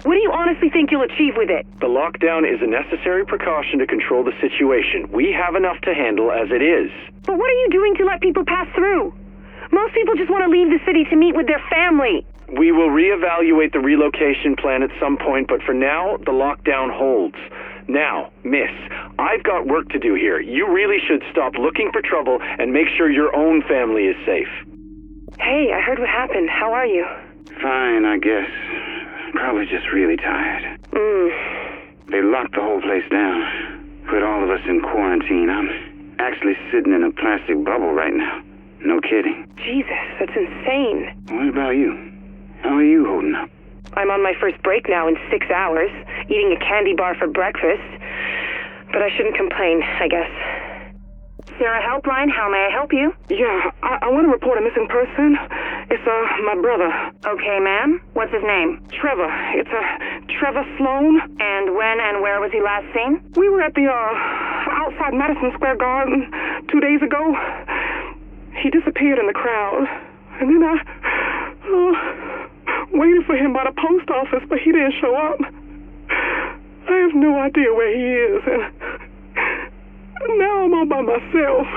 What do you honestly think you'll achieve with it? The lockdown is a necessary precaution to control the situation. We have enough to handle as it is. But what are you doing to let people pass through? Most people just want to leave the city to meet with their family. We will reevaluate the relocation plan at some point, but for now, the lockdown holds. Now, miss, I've got work to do here. You really should stop looking for trouble and make sure your own family is safe. Hey, I heard what happened. How are you? Fine, I guess. Probably just really tired. They locked the whole place down. Put all of us in quarantine. I'm actually sitting in a plastic bubble right now. No kidding. Jesus, that's insane. What about you? How are you holding up? I'm on my first break now in 6 hours, eating a candy bar for breakfast. But I shouldn't complain, I guess. Sarah Helpline, how may I help you? Yeah, I want to report a missing person. It's, my brother. Okay, ma'am. What's his name? Trevor. It's, Trevor Sloan. And when and where was he last seen? We were at the, outside Madison Square Garden 2 days ago. He disappeared in the crowd. And then I waited for him by the post office, but he didn't show up. I have no idea where he is, and now I'm all by myself.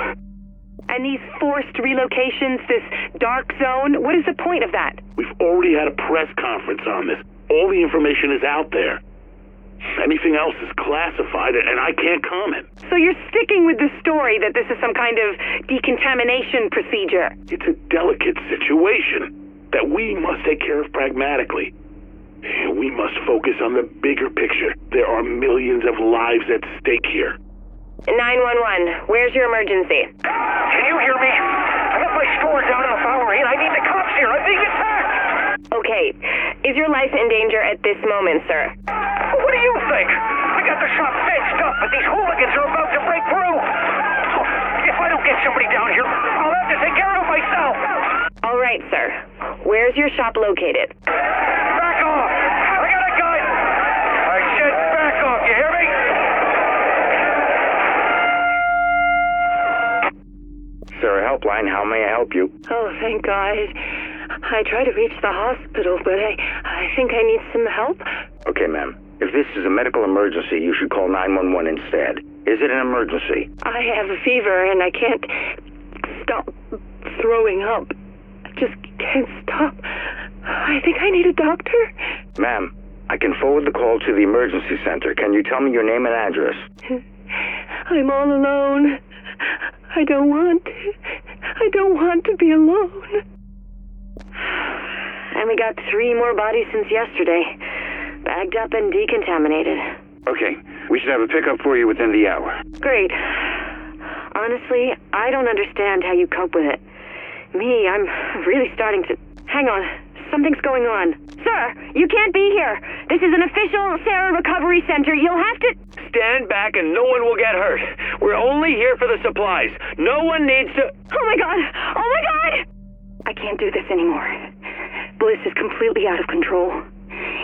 And these forced relocations, this dark zone, what is the point of that? We've already had a press conference on this. All the information is out there. Anything else is classified, and I can't comment. So you're sticking with the story that this is some kind of decontamination procedure? It's a delicate situation that we must take care of pragmatically. We must focus on the bigger picture. There are millions of lives at stake here. 911, where's your emergency? Can you hear me? I got my store down on Bowery, and I need the cops here. I'm being attacked! Okay. Is your life in danger at this moment, sir? What do you think? I got the shop fenced up, but these hooligans are about to break through. If I don't get somebody down here, I'll have to take care of myself. All right, sir. Where's your shop located? Back off! I got a gun! I said back off, you hear me? Sarah Helpline, how may I help you? Oh, thank God. I tried to reach the hospital, but I think I need some help. Okay, ma'am. If this is a medical emergency, you should call 911 instead. Is it an emergency? I have a fever, and I can't stop throwing up. I just can't stop. I think I need a doctor. Ma'am, I can forward the call to the emergency center. Can you tell me your name and address? I'm all alone. I don't want to be alone. And we got 3 more bodies since yesterday. Bagged up and decontaminated. Okay, we should have a pickup for you within the hour. Great. Honestly, I don't understand how you cope with it. Me, I'm really starting to... Hang on. Something's going on. Sir, you can't be here. This is an official Sarah Recovery Center. You'll have to... Stand back and no one will get hurt. We're only here for the supplies. No one needs to... Oh my God! Oh my God! I can't do this anymore. Bliss is completely out of control.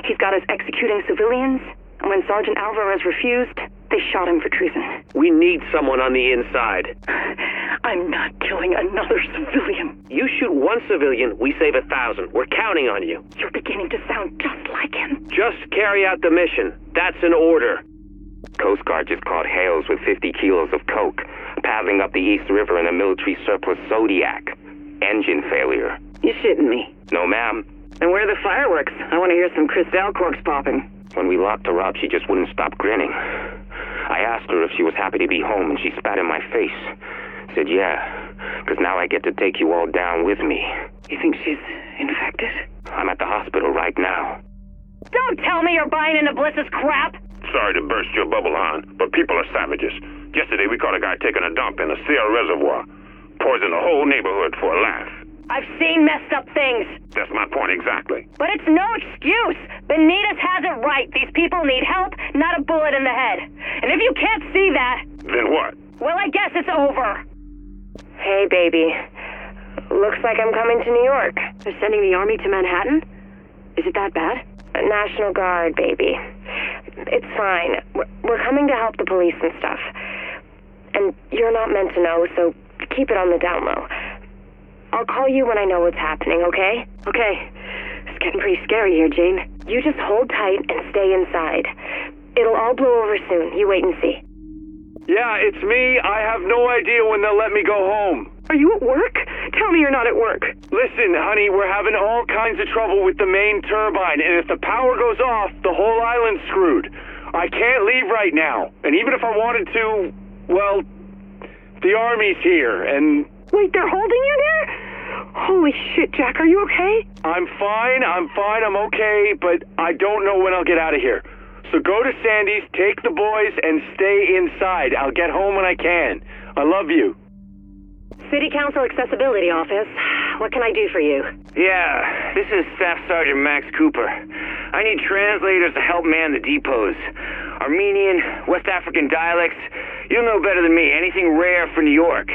He's got us executing civilians, and when Sergeant Alvarez refused, they shot him for treason. We need someone on the inside. I'm not killing another civilian. You shoot one civilian, we save 1,000. We're counting on you. You're beginning to sound just like him. Just carry out the mission. That's an order. Coast Guard just caught Hales with 50 kilos of coke, paddling up the East River in a military surplus Zodiac. Engine failure. You're shitting me. No, ma'am. And where are the fireworks? I want to hear some Cristal corks popping. When we locked her up, she just wouldn't stop grinning. I asked her if she was happy to be home, and she spat in my face. Said, yeah, because now I get to take you all down with me. You think she's infected? I'm at the hospital right now. Don't tell me you're buying into Bliss's crap! Sorry to burst your bubble, hon, but people are savages. Yesterday we caught a guy taking a dump in a Sierra reservoir. Poisoned the whole neighborhood for a laugh. I've seen messed up things. That's my point exactly. But it's no excuse. Benitez has it right. These people need help, not a bullet in the head. And if you can't see that... Then what? Well, I guess it's over. Hey, baby. Looks like I'm coming to New York. They're sending the army to Manhattan? Is it that bad? National Guard, baby. It's fine. We're coming to help the police and stuff. And you're not meant to know, so keep it on the down low. I'll call you when I know what's happening, okay? Okay. It's getting pretty scary here, Jane. You just hold tight and stay inside. It'll all blow over soon. You wait and see. Yeah, it's me. I have no idea when they'll let me go home. Are you at work? Tell me you're not at work. Listen, honey, we're having all kinds of trouble with the main turbine, and if the power goes off, the whole island's screwed. I can't leave right now, and even if I wanted to, well, the Army's here, and... Wait, they're holding you there? Holy shit, Jack, are you okay? I'm fine, I'm okay, but I don't know when I'll get out of here. So go to Sandy's, take the boys, and stay inside. I'll get home when I can. I love you. City Council Accessibility Office. What can I do for you? Yeah, this is Staff Sergeant Max Cooper. I need translators to help man the depots. Armenian, West African dialects. You'll know better than me. Anything rare for New York.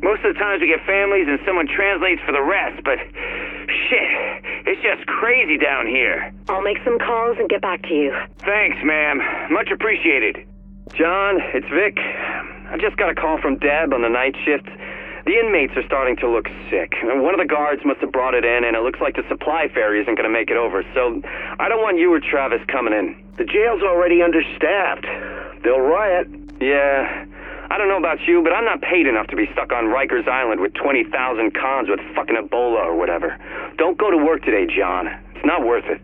Most of the times we get families and someone translates for the rest, but shit, it's just crazy down here. I'll make some calls and get back to you. Thanks, ma'am. Much appreciated. John, it's Vic. I just got a call from Deb on the night shift. The inmates are starting to look sick. One of the guards must have brought it in, and it looks like the supply ferry isn't going to make it over, so I don't want you or Travis coming in. The jail's already understaffed. They'll riot. Yeah, I don't know about you, but I'm not paid enough to be stuck on Rikers Island with 20,000 cons with fucking Ebola or whatever. Don't go to work today, John. It's not worth it.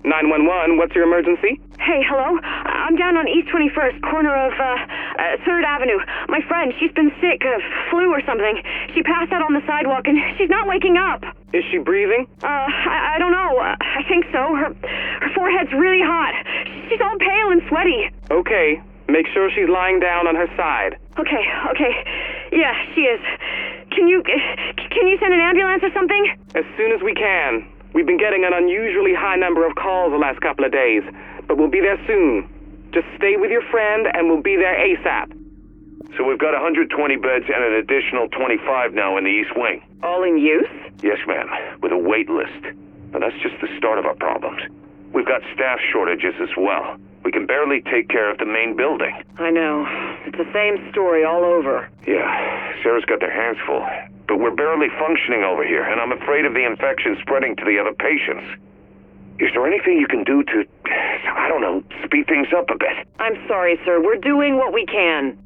911, what's your emergency? Hey, hello? I'm down on East 21st, corner of 3rd Avenue. My friend, she's been sick, flu or something. She passed out on the sidewalk and she's not waking up. Is she breathing? I don't know. I think so. Her forehead's really hot. She's all pale and sweaty. Okay, make sure she's lying down on her side. Okay. Yeah, she is. Can you send an ambulance or something? As soon as we can. We've been getting an unusually high number of calls the last couple of days, but we'll be there soon. Just stay with your friend and we'll be there ASAP. So we've got 120 beds and an additional 25 now in the East Wing. All in use? Yes, ma'am, with a wait list. Now that's just the start of our problems. We've got staff shortages as well. We can barely take care of the main building. I know. It's the same story all over. Yeah, Sarah's got their hands full. But we're barely functioning over here, and I'm afraid of the infection spreading to the other patients. Is there anything you can do to, I don't know, speed things up a bit? I'm sorry, sir. We're doing what we can.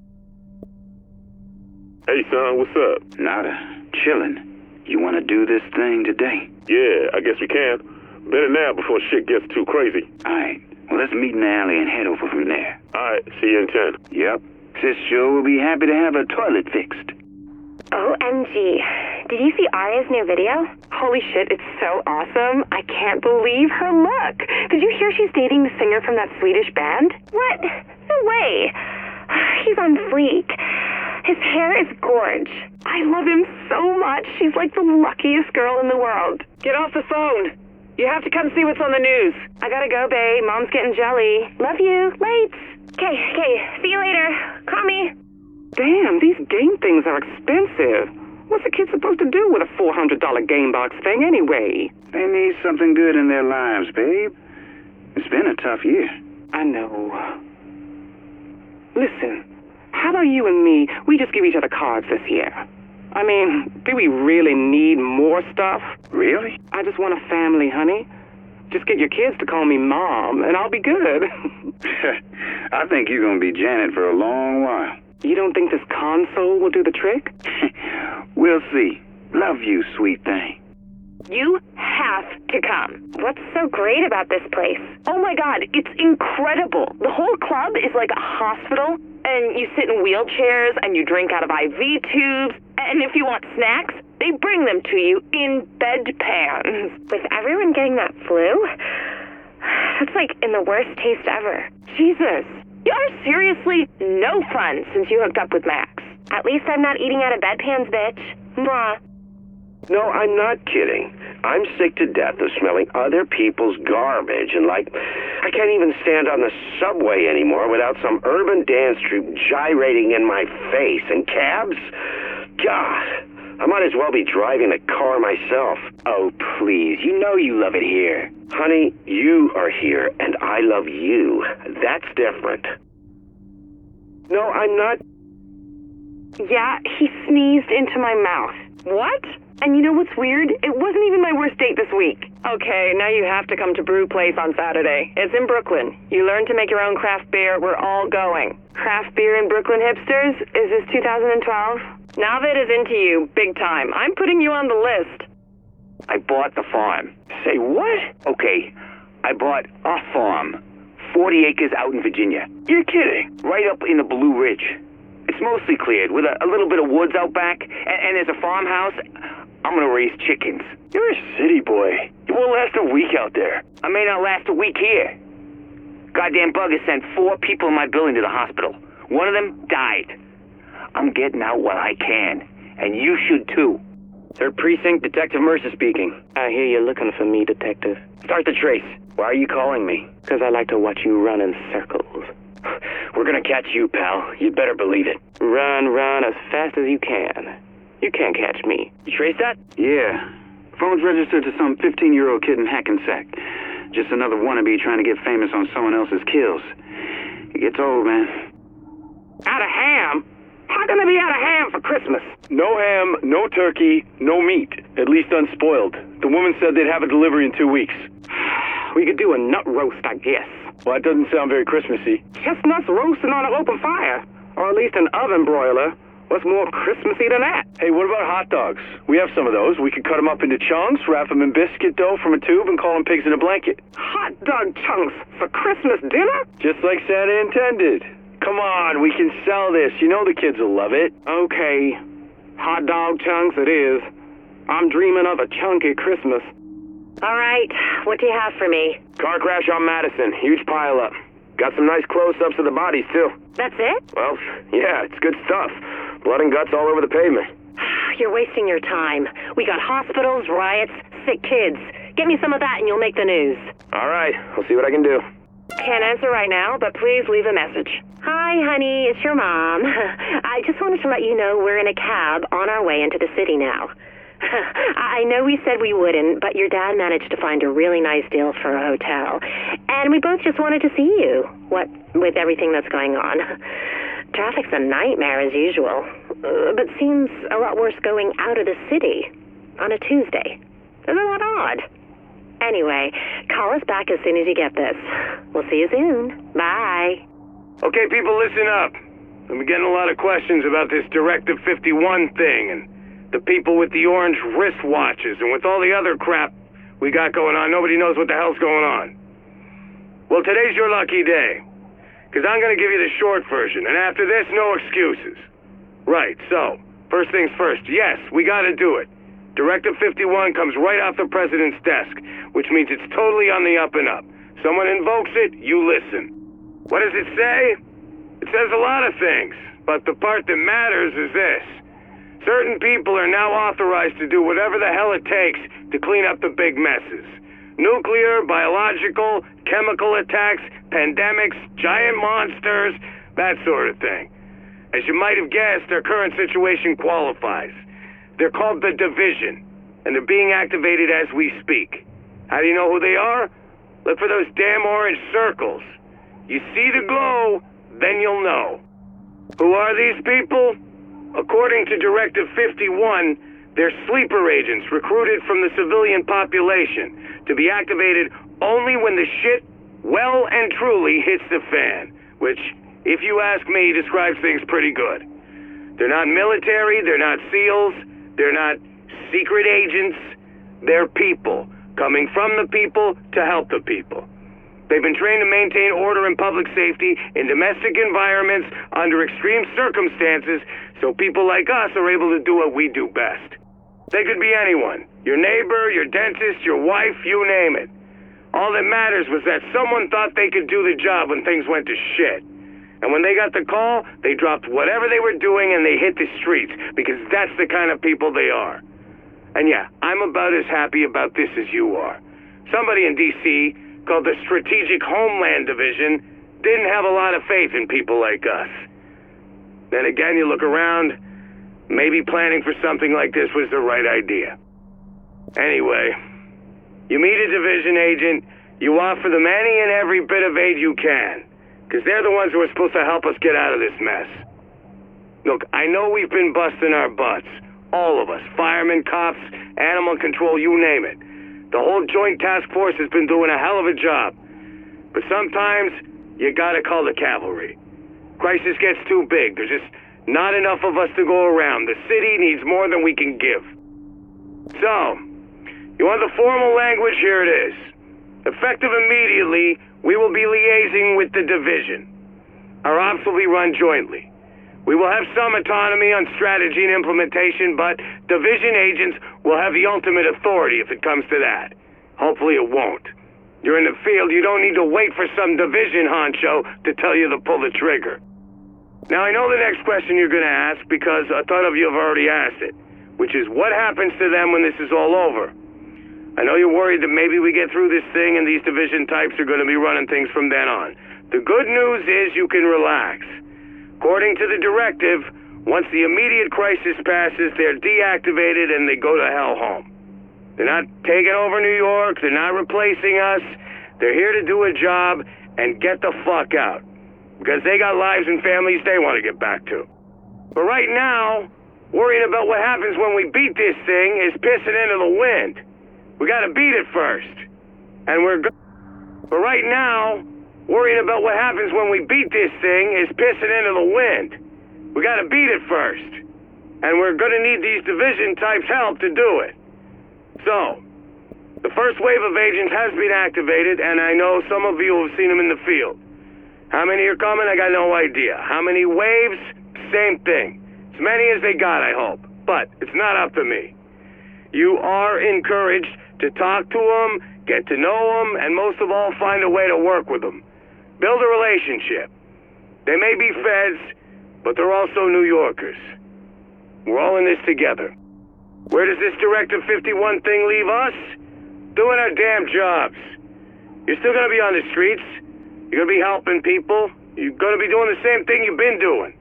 Hey, son, what's up? Nada. Chillin'. You want to do this thing today? Yeah, I guess we can. Better now before shit gets too crazy. All right. Well, let's meet in the alley and head over from there. All right, see you in 10. Yep. Sis sure will be happy to have her toilet fixed. OMG. Did you see Arya's new video? Holy shit, it's so awesome. I can't believe her look. Did you hear she's dating the singer from that Swedish band? What? No way. He's on fleek. His hair is gorge. I love him so much. She's like the luckiest girl in the world. Get off the phone. You have to come see what's on the news. I gotta go, babe. Mom's getting jelly. Love you. Late. Okay. See you later. Call me. Damn, these game things are expensive. What's a kid supposed to do with a $400 game box thing anyway? They need something good in their lives, babe. It's been a tough year. I know. Listen, how about you and me, we just give each other cards this year? I mean, do we really need more stuff? Really? I just want a family, honey. Just get your kids to call me Mom, and I'll be good. I think you're going to be Janet for a long while. You don't think this console will do the trick? We'll see. Love you, sweet thing. You have to come. What's so great about this place? Oh my God, it's incredible. The whole club is like a hospital, and you sit in wheelchairs and you drink out of IV tubes, and if you want snacks, they bring them to you in bedpans. With everyone getting that flu, that's like in the worst taste ever. Jesus, you're seriously no fun since you hooked up with Max. At least I'm not eating out of bedpans, bitch. Mwah. No, I'm not kidding. I'm sick to death of smelling other people's garbage, and I can't even stand on the subway anymore without some urban dance troupe gyrating in my face. And cabs? God, I might as well be driving a car myself. Oh, please. You know you love it here. Honey, you are here, and I love you. That's different. No, I'm not. Yeah, he sneezed into my mouth. What? And you know what's weird? It wasn't even my worst date this week. Okay, now you have to come to Brew Place on Saturday. It's in Brooklyn. You learn to make your own craft beer. We're all going. Craft beer in Brooklyn, hipsters? Is this 2012? Navid is into you, big time. I'm putting you on the list. I bought the farm. Say what? Okay, I bought a farm. 40 acres out in Virginia. You're kidding. Right up in the Blue Ridge. It's mostly cleared, with a little bit of woods out back, and there's a farmhouse. I'm gonna raise chickens. You're a city boy. You won't last a week out there. I may not last a week here. Goddamn bug has sent 4 people in my building to the hospital. One of them died. I'm getting out while I can, and you should too. Third Precinct, Detective Mercer speaking. I hear you're looking for me, Detective. Start the trace. Why are you calling me? Because I like to watch you run in circles. We're gonna catch you, pal. You'd better believe it. Run as fast as you can. You can't catch me. You trace that? Yeah. Phone's registered to some 15-year-old kid in Hackensack. Just another wannabe trying to get famous on someone else's kills. It gets old, man. Out of ham? How can they be out of ham for Christmas? No ham, no turkey, no meat. At least unspoiled. The woman said they'd have a delivery in 2 weeks. We could do a nut roast, I guess. Well, that doesn't sound very Christmassy. Chestnuts roasting on an open fire. Or at least an oven broiler. What's more Christmassy than that? Hey, what about hot dogs? We have some of those. We could cut them up into chunks, wrap them in biscuit dough from a tube, and call them pigs in a blanket. Hot dog chunks for Christmas dinner? Just like Santa intended. Come on, we can sell this. You know the kids will love it. Okay. Hot dog chunks it is. I'm dreaming of a chunky Christmas. All right, what do you have for me? Car crash on Madison. Huge pileup. Got some nice close-ups of the bodies, too. That's it? Well, yeah, it's good stuff. Blood and guts all over the pavement. You're wasting your time. We got hospitals, riots, sick kids. Get me some of that and you'll make the news. All right, I'll see what I can do. Can't answer right now, but please leave a message. Hi, honey, it's your mom. I just wanted to let you know we're in a cab on our way into the city now. I know we said we wouldn't, but your dad managed to find a really nice deal for a hotel. And we both just wanted to see you, what with everything that's going on. Traffic's a nightmare as usual, but seems a lot worse going out of the city on a Tuesday. Isn't that odd? Anyway, call us back as soon as you get this. We'll see you soon. Bye. Okay, people, listen up. I've been getting a lot of questions about this Directive 51 thing, and the people with the orange wristwatches, and with all the other crap we got going on. Nobody knows what the hell's going on. Well, today's your lucky day, because I'm going to give you the short version, and after this, no excuses. Right, so, first things first, yes, we got to do it. Directive 51 comes right off the president's desk, which means it's totally on the up and up. Someone invokes it, you listen. What does it say? It says a lot of things, but the part that matters is this. Certain people are now authorized to do whatever the hell it takes to clean up the big messes. Nuclear, biological, chemical attacks, pandemics, giant monsters, that sort of thing. As you might have guessed, their current situation qualifies. They're called the Division, and they're being activated as we speak. How do you know who they are? Look for those damn orange circles. You see the glow, then you'll know. Who are these people? According to Directive 51, they're sleeper agents recruited from the civilian population to be activated only when the shit well and truly hits the fan, which, if you ask me, describes things pretty good. They're not military, they're not SEALs, they're not secret agents, they're people, coming from the people to help the people. They've been trained to maintain order and public safety in domestic environments under extreme circumstances, so people like us are able to do what we do best. They could be anyone. Your neighbor, your dentist, your wife, you name it. All that matters was that someone thought they could do the job when things went to shit. And when they got the call, they dropped whatever they were doing and they hit the streets, because that's the kind of people they are. And yeah, I'm about as happy about this as you are. Somebody in D.C., called the Strategic Homeland Division, didn't have a lot of faith in people like us. Then again, you look around, maybe planning for something like this was the right idea. Anyway, you meet a division agent, you offer them any and every bit of aid you can, because they're the ones who are supposed to help us get out of this mess. Look, I know we've been busting our butts. All of us. Firemen, cops, animal control, you name it. The whole joint task force has been doing a hell of a job. But sometimes, you gotta call the cavalry. Crisis gets too big. There's just not enough of us to go around. The city needs more than we can give. So, you want the formal language? Here it is. Effective immediately, we will be liaising with the division. Our ops will be run jointly. We will have some autonomy on strategy and implementation, but division agents will have the ultimate authority if it comes to that. Hopefully it won't. You're in the field, you don't need to wait for some division honcho to tell you to pull the trigger. Now I know the next question you're gonna ask because a ton of you have already asked it, which is what happens to them when this is all over? I know you're worried that maybe we get through this thing and these division types are gonna be running things from then on. The good news is you can relax. According to the directive, once the immediate crisis passes, they're deactivated and they go to hell home. They're not taking over New York, they're not replacing us. They're here to do a job and get the fuck out. Because they got lives and families they want to get back to. But right now, worrying about what happens when we beat this thing is pissing into the wind. We gotta beat it first. But right now, worrying about what happens when we beat this thing is pissing into the wind. We gotta beat it first. And we're gonna need these division types' help to do it. So, the first wave of agents has been activated, and I know some of you have seen them in the field. How many are coming? I got no idea. How many waves? Same thing. As many as they got, I hope. But it's not up to me. You are encouraged to talk to them, get to know them, and most of all, find a way to work with them. Build a relationship. They may be feds, but they're also New Yorkers. We're all in this together. Where does this Directive 51 thing leave us? Doing our damn jobs. You're still gonna be on the streets. You're gonna be helping people. You're gonna be doing the same thing you've been doing.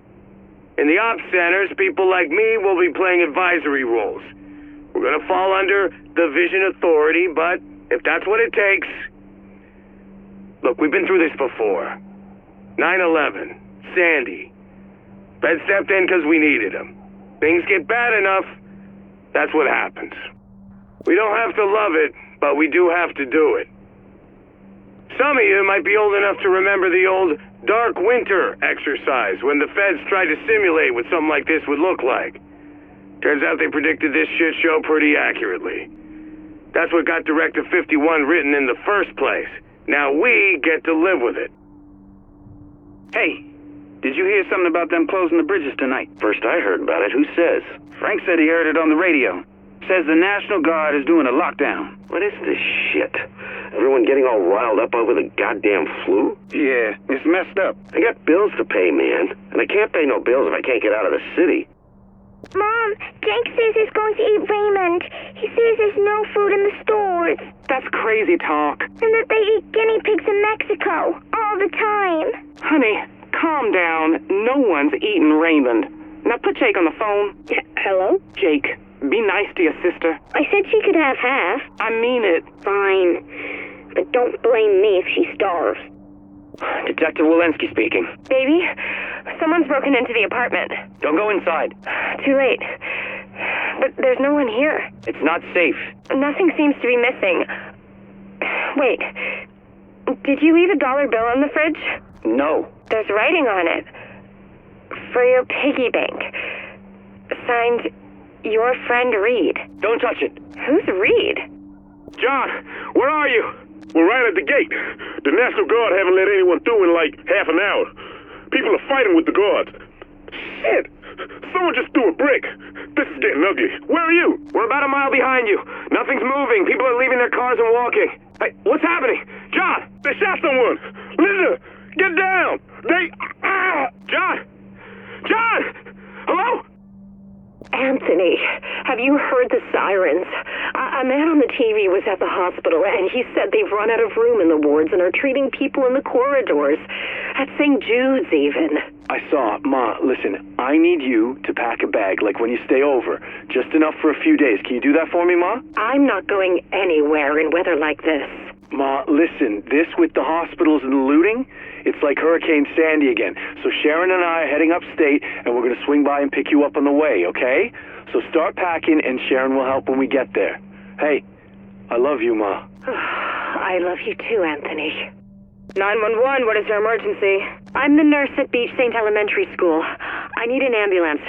In the ops centers, people like me will be playing advisory roles. We're gonna fall under division authority, but if that's what it takes... Look, we've been through this before. 9/11, Sandy. Fed stepped in because we needed them. Things get bad enough, that's what happens. We don't have to love it, but we do have to do it. Some of you might be old enough to remember the old Dark Winter exercise when the feds tried to simulate what something like this would look like. Turns out they predicted this shit show pretty accurately. That's what got Directive 51 written in the first place. Now we get to live with it. Hey, did you hear something about them closing the bridges tonight? First I heard about it. Who says? Frank said he heard it on the radio. Says the National Guard is doing a lockdown. What is this shit? Everyone getting all riled up over the goddamn flu? Yeah, it's messed up. I got bills to pay, man. And I can't pay no bills if I can't get out of the city. Mom, Jake says he's going to eat Raymond. He says there's no food in the stores. That's crazy talk. And that they eat guinea pigs in Mexico all the time. Honey, calm down. No one's eating Raymond. Now put Jake on the phone. Hello? Jake, be nice to your sister. I said she could have half. I mean it. Fine. But don't blame me if she starves. Detective Walensky speaking. Baby, someone's broken into the apartment. Don't go inside. Too late. But there's no one here. It's not safe. Nothing seems to be missing. Wait. Did you leave a $1 bill in the fridge? No. There's writing on it. For your piggy bank. Signed, your friend Reed. Don't touch it. Who's Reed? John, where are you? We're right at the gate. The National Guard haven't let anyone through in like half an hour. People are fighting with the guards. Shit! Someone just threw a brick. This is getting ugly. Where are you? We're about a mile behind you. Nothing's moving. People are leaving their cars and walking. Hey, what's happening? John! They shot someone. Linda, get down. John! John! Hello? Anthony, have you heard the sirens? A man on the TV was at the hospital, and he said they've run out of room in the wards and are treating people in the corridors. At St. Jude's, even. I saw. Ma, listen, I need you to pack a bag, like when you stay over. Just enough for a few days. Can you do that for me, Ma? I'm not going anywhere in weather like this. Ma, listen, this with the hospitals and the looting, it's like Hurricane Sandy again. So Sharon and I are heading upstate, and we're going to swing by and pick you up on the way, okay? So start packing, and Sharon will help when we get there. Hey, I love you, Ma. I love you too, Anthony. 911, what is your emergency? I'm the nurse at Beach St. Elementary School. I need an ambulance.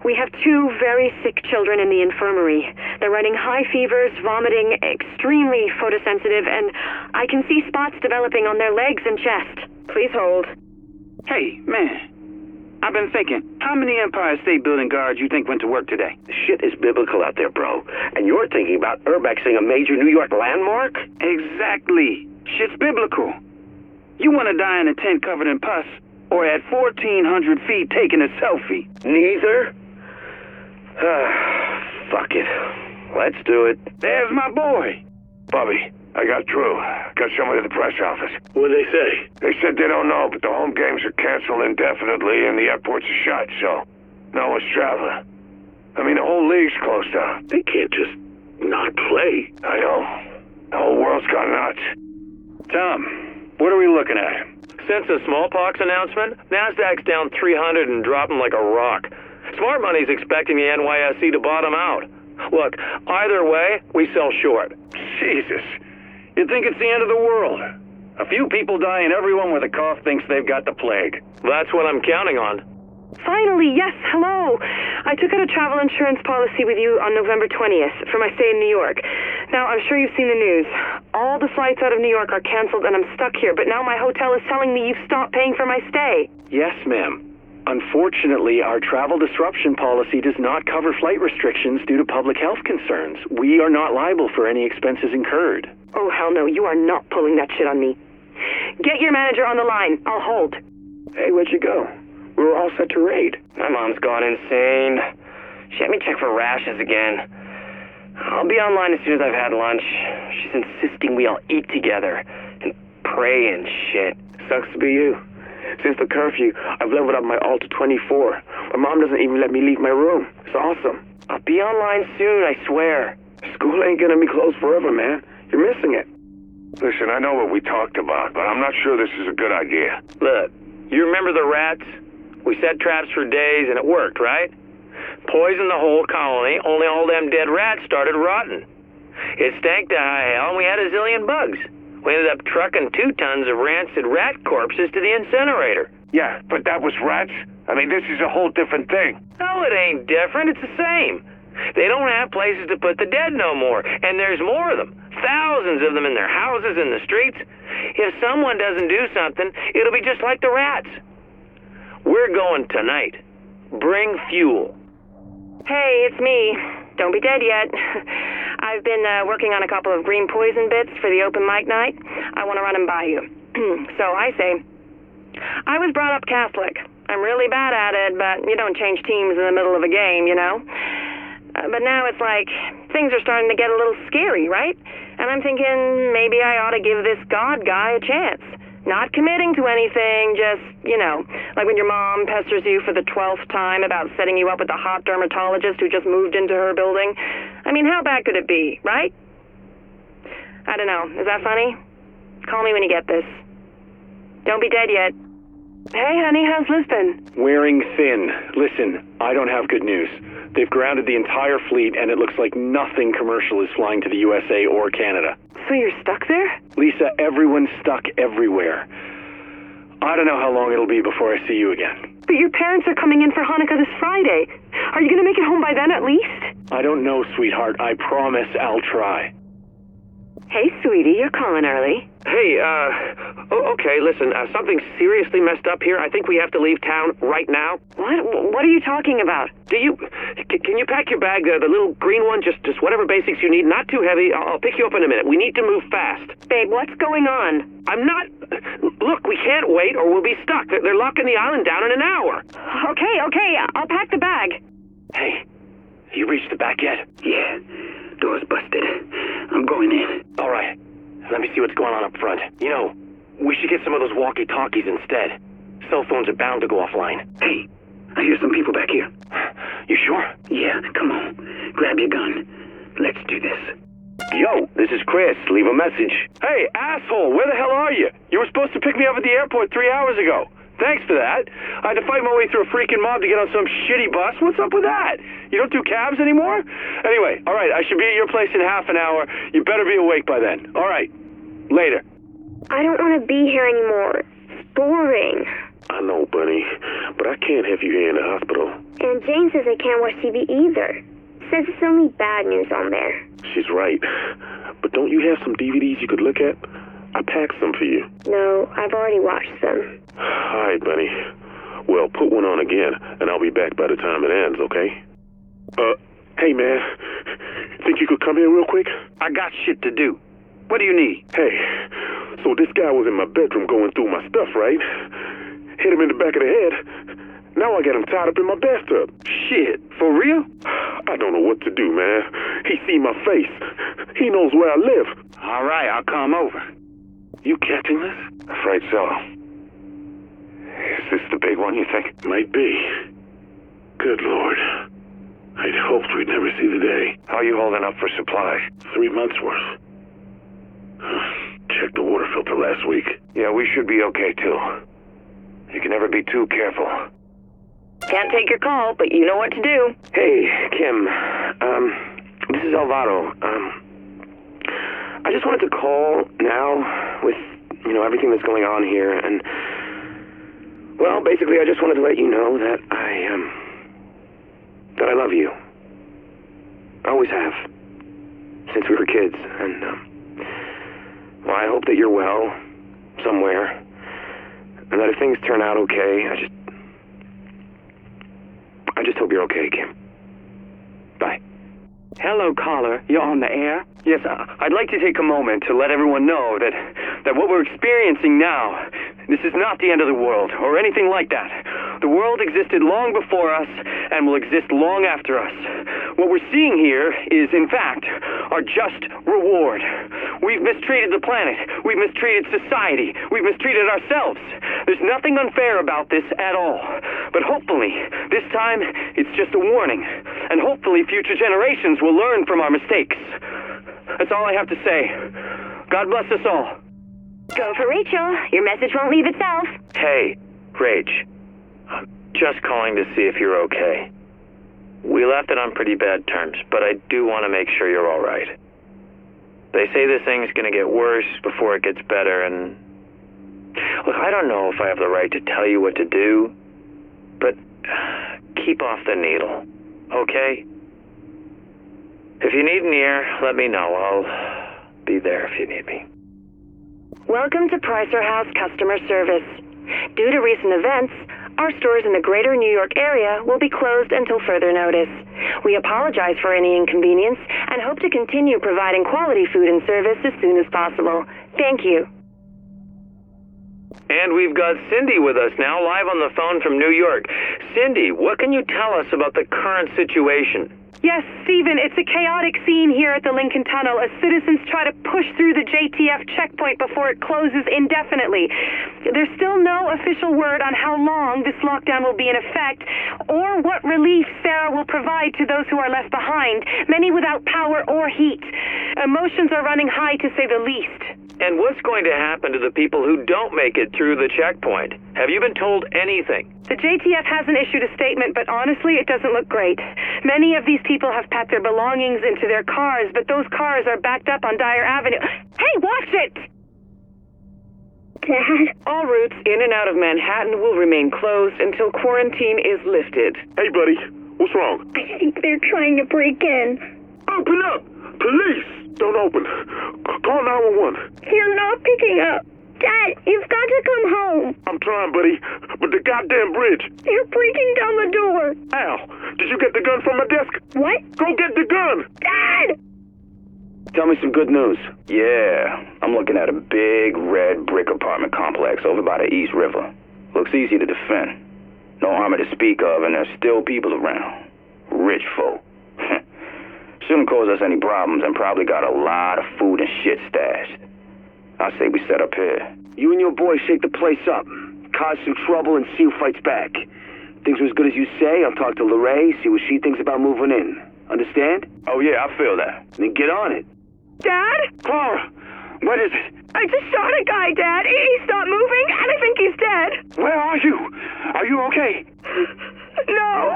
We have 2 very sick children in the infirmary. They're running high fevers, vomiting, extremely photosensitive, and I can see spots developing on their legs and chest. Please hold. Hey, man. I've been thinking, how many Empire State Building guards you think went to work today? Shit is biblical out there, bro. And you're thinking about urbexing a major New York landmark? Exactly. Shit's biblical. You want to die in a tent covered in pus, or at 1,400 feet taking a selfie? Neither? Fuck it. Let's do it. There's my boy. Bobby, I got through. Got someone at the press office. What'd they say? They said they don't know, but the home games are canceled indefinitely and the airports are shut, so no one's traveling. I mean, the whole league's closed down. They can't just not play. I know. The whole world's gone nuts. Tom, what are we looking at? Since the smallpox announcement, NASDAQ's down 300 and dropping like a rock. Smart money's expecting the NYSE to bottom out. Look, either way, we sell short. Jesus. You'd think it's the end of the world. A few people die and everyone with a cough thinks they've got the plague. That's what I'm counting on. Finally, yes, hello. I took out a travel insurance policy with you on November 20th for my stay in New York. Now, I'm sure you've seen the news. All the flights out of New York are canceled and I'm stuck here, but now my hotel is telling me you've stopped paying for my stay. Yes, ma'am. Unfortunately, our travel disruption policy does not cover flight restrictions due to public health concerns. We are not liable for any expenses incurred. Oh, hell no, you are not pulling that shit on me. Get your manager on the line. I'll hold. Hey, where'd you go? We were all set to raid. My mom's gone insane. She had me check for rashes again. I'll be online as soon as I've had lunch. She's insisting we all eat together and pray and shit. Sucks to be you. Since the curfew, I've leveled up my alt to 24. My mom doesn't even let me leave my room. It's awesome. I'll be online soon, I swear. School ain't gonna be closed forever, man. You're missing it. Listen, I know what we talked about, but I'm not sure this is a good idea. Look, you remember the rats? We set traps for days and it worked, right? Poisoned the whole colony, only all them dead rats started rotting. It stank to high hell and we had a zillion bugs. We ended up trucking 2 tons of rancid rat corpses to the incinerator. Yeah, but that was rats? I mean, this is a whole different thing. No, it ain't different. It's the same. They don't have places to put the dead no more, and there's more of them. Thousands of them in their houses, in the streets. If someone doesn't do something, it'll be just like the rats. We're going tonight. Bring fuel. Hey, it's me. Don't be dead yet. I've been working on a couple of green poison bits for the open mic night. I want to run them by you. So I say, I was brought up Catholic. I'm really bad at it, but you don't change teams in the middle of a game, you know? But now it's like, things are starting to get a little scary, right? And I'm thinking maybe I ought to give this God guy a chance. Not committing to anything, just, you know, like when your mom pesters you for the 12th time about setting you up with a hot dermatologist who just moved into her building. I mean, how bad could it be, right? I don't know. Is that funny? Call me when you get this. Don't be dead yet. Hey, honey, how's Liz been? Wearing thin. Listen, I don't have good news. They've grounded the entire fleet, and it looks like nothing commercial is flying to the USA or Canada. So you're stuck there? Lisa, everyone's stuck everywhere. I don't know how long it'll be before I see you again. But your parents are coming in for Hanukkah this Friday. Are you going to make it home by then at least? I don't know, sweetheart. I promise I'll try. Hey, sweetie, you're calling early. Hey, okay, listen, something seriously messed up here. I think we have to leave town right now. What are you talking about? Can you pack your bag, the little green one, just whatever basics you need, not too heavy. I'll pick you up in a minute. We need to move fast. Babe, what's going on? Look, we can't wait or we'll be stuck. They're locking the island down in an hour. Okay, I'll pack the bag. Hey, you reached the back yet? Yeah, door's busted. I'm going in. All right. Let me see what's going on up front. You know, we should get some of those walkie-talkies instead. Cell phones are bound to go offline. Hey, I hear some people back here. You sure? Yeah, come on. Grab your gun. Let's do this. Yo, this is Chris. Leave a message. Hey, asshole, where the hell are you? You were supposed to pick me up at the airport 3 hours ago. Thanks for that. I had to fight my way through a freaking mob to get on some shitty bus. What's up with that? You don't do cabs anymore? Anyway, all right, I should be at your place in half an hour. You better be awake by then. All right, later. I don't want to be here anymore. It's boring. I know, Bunny, but I can't have you here in the hospital. And Jane says I can't watch TV either. Says it's only bad news on there. She's right. But don't you have some DVDs you could look at? I packed some for you. No, I've already watched them. All right, Bunny. Well, put one on again, and I'll be back by the time it ends, okay? Hey, man. Think you could come here real quick? I got shit to do. What do you need? Hey, so this guy was in my bedroom going through my stuff, right? Hit him in the back of the head. Now I got him tied up in my bathtub. Shit, for real? I don't know what to do, man. He seen my face. He knows where I live. All right, I'll come over. You catching this? Afraid so. Is this the big one, you think? Might be. Good Lord. I'd hoped we'd never see the day. How are you holding up for supplies? 3 months worth. Checked the water filter last week. Yeah, we should be okay, too. You can never be too careful. Can't take your call, but you know what to do. Hey, Kim. This is Alvaro. I just wanted to call now with, everything that's going on here, and, well, basically I just wanted to let you know that I love you. I always have. Since we were kids, and, well, I hope that you're well, somewhere, and that if things turn out okay, I just hope you're okay, Kim. Bye. Hello, caller. You're on the air? Yes, I'd like to take a moment to let everyone know that what we're experiencing now, this is not the end of the world, or anything like that. The world existed long before us, and will exist long after us. What we're seeing here is, in fact, our just reward. We've mistreated the planet. We've mistreated society. We've mistreated ourselves. There's nothing unfair about this at all. But hopefully, this time, it's just a warning. And hopefully, future generations will learn from our mistakes. That's all I have to say. God bless us all. Go for Rachel. Your message won't leave itself. Hey, Rach. I'm just calling to see if you're okay. We left it on pretty bad terms, but I do want to make sure you're all right. They say this thing's going to get worse before it gets better, and... Look, I don't know if I have the right to tell you what to do, but keep off the needle, okay? If you need an ear, let me know. I'll be there if you need me. Welcome to Pricer House Customer Service. Due to recent events, our stores in the greater New York area will be closed until further notice. We apologize for any inconvenience and hope to continue providing quality food and service as soon as possible. Thank you. And we've got Cindy with us now, live on the phone from New York. Cindy, what can you tell us about the current situation? Yes, Stephen, it's a chaotic scene here at the Lincoln Tunnel as citizens try to push through the JTF checkpoint before it closes indefinitely. There's still no official word on how long this lockdown will be in effect or what relief Sarah will provide to those who are left behind, many without power or heat. Emotions are running high, to say the least. And what's going to happen to the people who don't make it through the checkpoint? Have you been told anything? The JTF hasn't issued a statement, but honestly, it doesn't look great. Many of these people have packed their belongings into their cars, but those cars are backed up on Dyer Avenue. Hey, watch it! Dad? All routes in and out of Manhattan will remain closed until quarantine is lifted. Hey, buddy. What's wrong? I think they're trying to break in. Open up! Police! Don't open. Call 911. You're not picking up. Dad, you've got to come home. I'm trying, buddy. But the goddamn bridge. They're breaking down the door. Al, did you get the gun from my desk? What? Go get the gun! Dad! Tell me some good news. Yeah, I'm looking at a big red brick apartment complex over by the East River. Looks easy to defend. No armor to speak of, and there's still people around. Rich folk. Shouldn't cause us any problems, and probably got a lot of food and shit stashed. I say we set up here. You and your boys shake the place up, cause some trouble, and see who fights back. Things are as good as you say. I'll talk to Lorraine, see what she thinks about moving in. Understand? Oh yeah, I feel that. Then get on it. Dad? Clara, what is it? I just shot a guy, Dad. He stopped moving, and I think he's dead. dead. Where are you? Are you okay? No.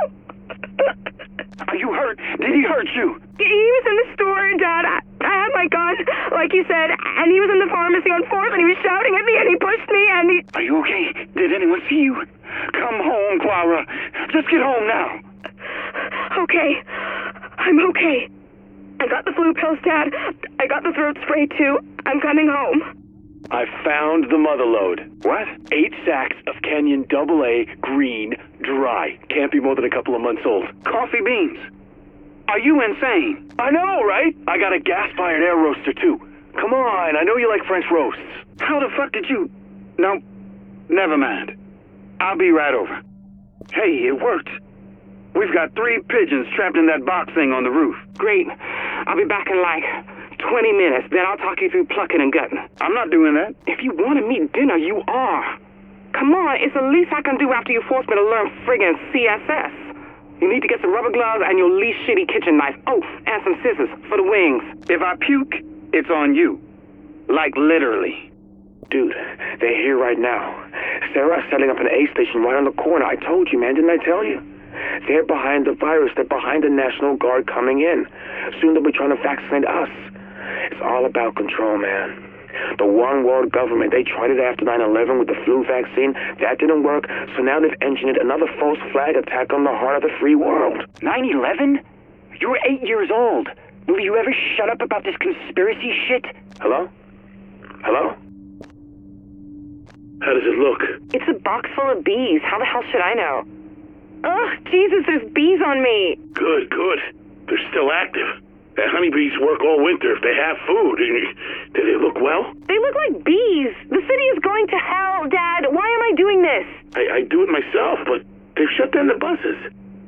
Are you hurt? Did he hurt you? He was in the store, Dad. I had my gun, like you said, and he was in the pharmacy on 4th, and he was shouting at me, and he pushed me, and he... Are you okay? Did anyone see you? Come home, Clara. Just get home now. Okay. I'm okay. I got the flu pills, Dad. I got the throat spray, too. I'm coming home. I found the mother load. What? 8 sacks of Kenyan AA green dry. Can't be more than a couple of months old. Coffee beans. Are you insane? I know, right? I got a gas-fired air roaster, too. Come on, I know you like French roasts. How the fuck did you... No, never mind. I'll be right over. Hey, it worked. We've got 3 pigeons trapped in that box thing on the roof. Great. I'll be back in like 20 minutes. Then I'll talk you through plucking and gutting. I'm not doing that. If you want to meet dinner, you are. Come on, it's the least I can do after you forced me to learn friggin' CSS. You need to get some rubber gloves and your least shitty kitchen knife. Oh, and some scissors for the wings. If I puke, it's on you. Like literally. Dude, they're here right now. Sarah's setting up an A station right on the corner. I told you, man. Didn't I tell you? They're behind the virus. They're behind the National Guard coming in. Soon they'll be trying to vaccinate us. It's all about control, man. The one world government, they tried it after 9/11 with the flu vaccine. That didn't work, so now they've engineered another false flag attack on the heart of the free world. 9/11? You were 8 years old. Will you ever shut up about this conspiracy shit? Hello? Hello? How does it look? It's a box full of bees. How the hell should I know? Ugh, Jesus, there's bees on me. Good, good. They're still active. The honeybees work all winter if they have food. Do they look well? They look like bees. The city is going to hell, Dad. Why am I doing this? I do it myself, but they've shut down the buses.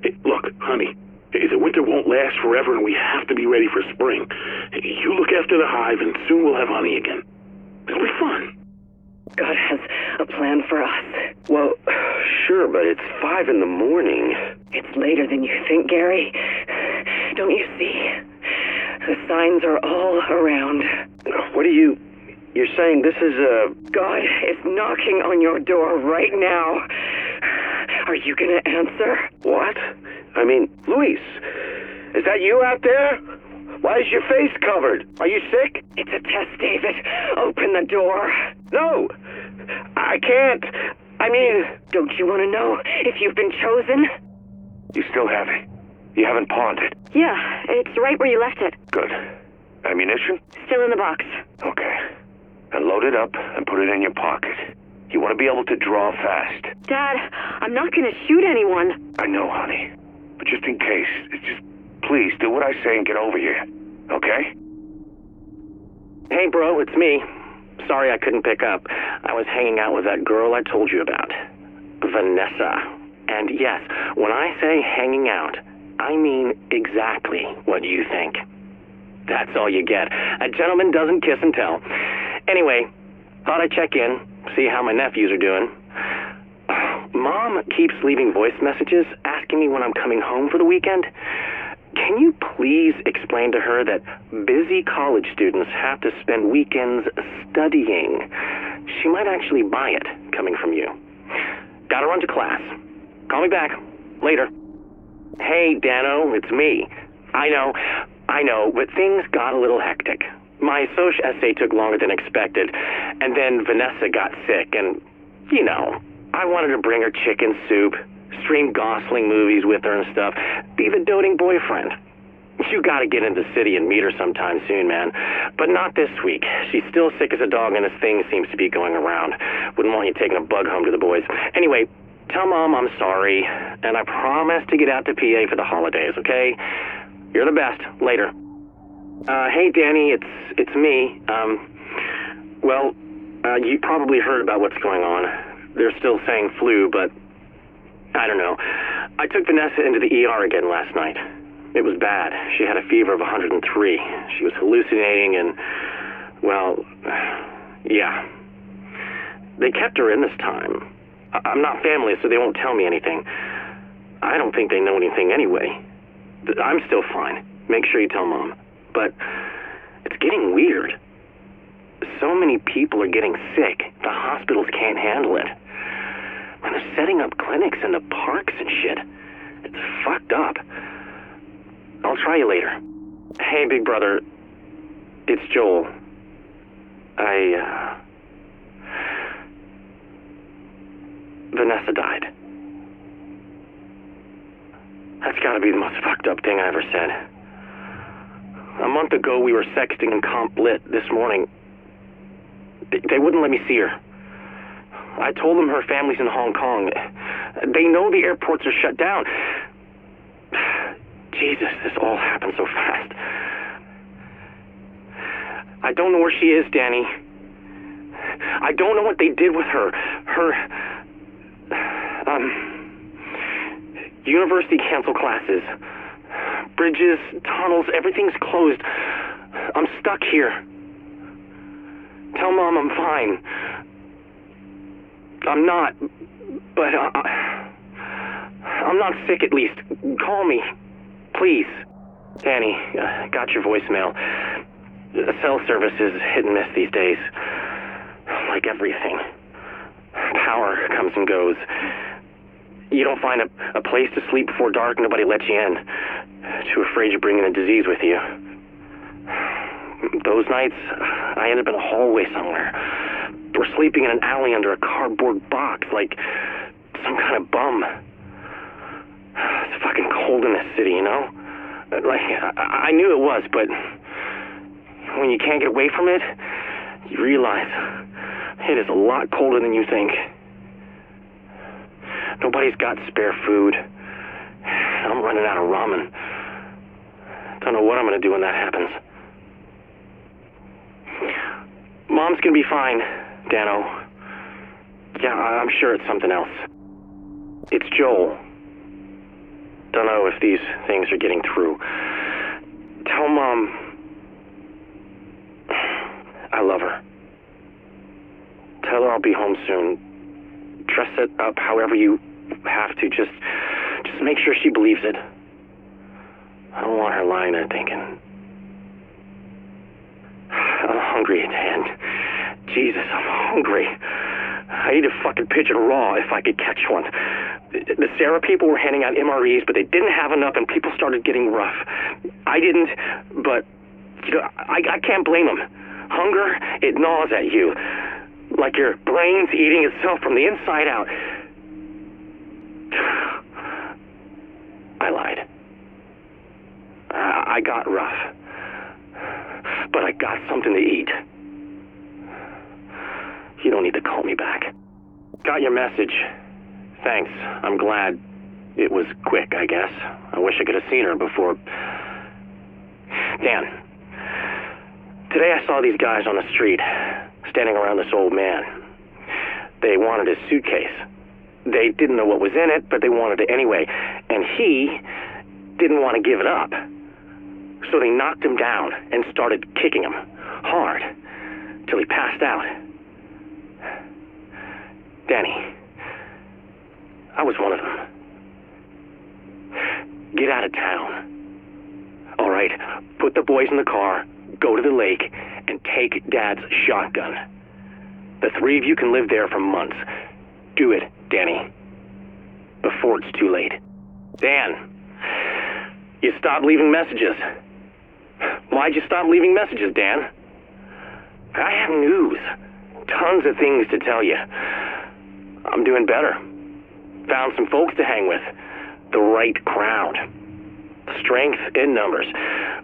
Hey, look, honey, the winter won't last forever and we have to be ready for spring. You look after the hive and soon we'll have honey again. It'll be fun. God has a plan for us. Well, sure, but it's 5 in the morning. It's later than you think, Gary. Don't you see? The signs are all around. What are you... You're saying this is a... God is knocking on your door right now. Are you gonna answer? What? I mean, Luis, is that you out there? Why is your face covered? Are you sick? It's a test, David. Open the door. No, I can't. I mean... Don't you want to know if you've been chosen? You still have it. You haven't pawned it. Yeah, it's right where you left it. Good. Ammunition? Still in the box. Okay. And load it up and put it in your pocket. You want to be able to draw fast. Dad, I'm not going to shoot anyone. I know, honey. But just in case, just please do what I say and get over here. Okay? Hey, bro, it's me. Sorry I couldn't pick up. I was hanging out with that girl I told you about. Vanessa. And yes, when I say hanging out, I mean exactly what you think. That's all you get. A gentleman doesn't kiss and tell. Anyway, thought I'd check in, see how my nephews are doing. Mom keeps leaving voice messages asking me when I'm coming home for the weekend. Can you please explain to her that busy college students have to spend weekends studying? She might actually buy it, coming from you. Gotta run to class. Call me back. Later. Hey, Dano, it's me. I know, but things got a little hectic. My soc essay took longer than expected, and then Vanessa got sick, and, you know, I wanted to bring her chicken soup, stream Gosling movies with her and stuff, be the doting boyfriend. You gotta get into the city and meet her sometime soon, man. But not this week. She's still sick as a dog, and this thing seems to be going around. Wouldn't want you taking a bug home to the boys. Anyway, tell Mom I'm sorry, and I promise to get out to PA for the holidays, okay? You're the best. Later. Hey, Danny, it's me. You probably heard about what's going on. They're still saying flu, but I don't know. I took Vanessa into the ER again last night. It was bad. She had a fever of 103. She was hallucinating and, well, yeah. They kept her in this time. I'm not family, so they won't tell me anything. I don't think they know anything anyway. I'm still fine. Make sure you tell Mom. But it's getting weird. So many people are getting sick. The hospitals can't handle it. setting up clinics in the parks and shit. It's fucked up. I'll try you later. Hey, big brother. It's Joel. Vanessa died. That's gotta be the most fucked up thing I ever said. A month ago, we were sexting in Comp Lit this morning. They wouldn't let me see her. I told them her family's in Hong Kong. They know the airports are shut down. Jesus, this all happened so fast. I don't know where she is, Danny. I don't know what they did with her. University canceled classes. Bridges, tunnels, everything's closed. I'm stuck here. Tell Mom I'm fine. I'm not, but I'm not sick at least. Call me, please. Danny, got your voicemail. Cell service is hit and miss these days. Like everything. Power comes and goes. You don't find a place to sleep before dark, nobody lets you in. Too afraid you're bringing a disease with you. Those nights, I ended up in a hallway somewhere. Or sleeping in an alley under a cardboard box, like some kind of bum. It's fucking cold in this city, you know? Like, I knew it was, but when you can't get away from it, you realize it is a lot colder than you think. Nobody's got spare food. I'm running out of ramen. Don't know what I'm gonna do when that happens. Mom's gonna be fine, Dano. Yeah, I'm sure it's something else. It's Joel. Don't know if these things are getting through. Tell Mom I love her. Tell her I'll be home soon. Dress it up however you have to. Just make sure she believes it. I don't want her lying there thinking. I'm hungry, Dan. Jesus, I'm hungry. I need a fucking pigeon raw if I could catch one. The Sarah people were handing out MREs, but they didn't have enough, and people started getting rough. I didn't, but you know, I can't blame them. Hunger, it gnaws at you, like your brain's eating itself from the inside out. I lied. I got rough, but I got something to eat. You don't need to call me back. Got your message. Thanks. I'm glad it was quick, I guess. I wish I could have seen her before. Dan, today I saw these guys on the street, standing around this old man. They wanted his suitcase. They didn't know what was in it, but they wanted it anyway. And he didn't want to give it up. So they knocked him down and started kicking him hard till he passed out. Danny, I was one of them. Get out of town. All right, put the boys in the car, go to the lake, and take Dad's shotgun. The three of you can live there for months. Do it, Danny, before it's too late. Dan, you stopped leaving messages. Why'd you stop leaving messages, Dan? I have news. Tons of things to tell you. I'm doing better. Found some folks to hang with. The right crowd. Strength in numbers.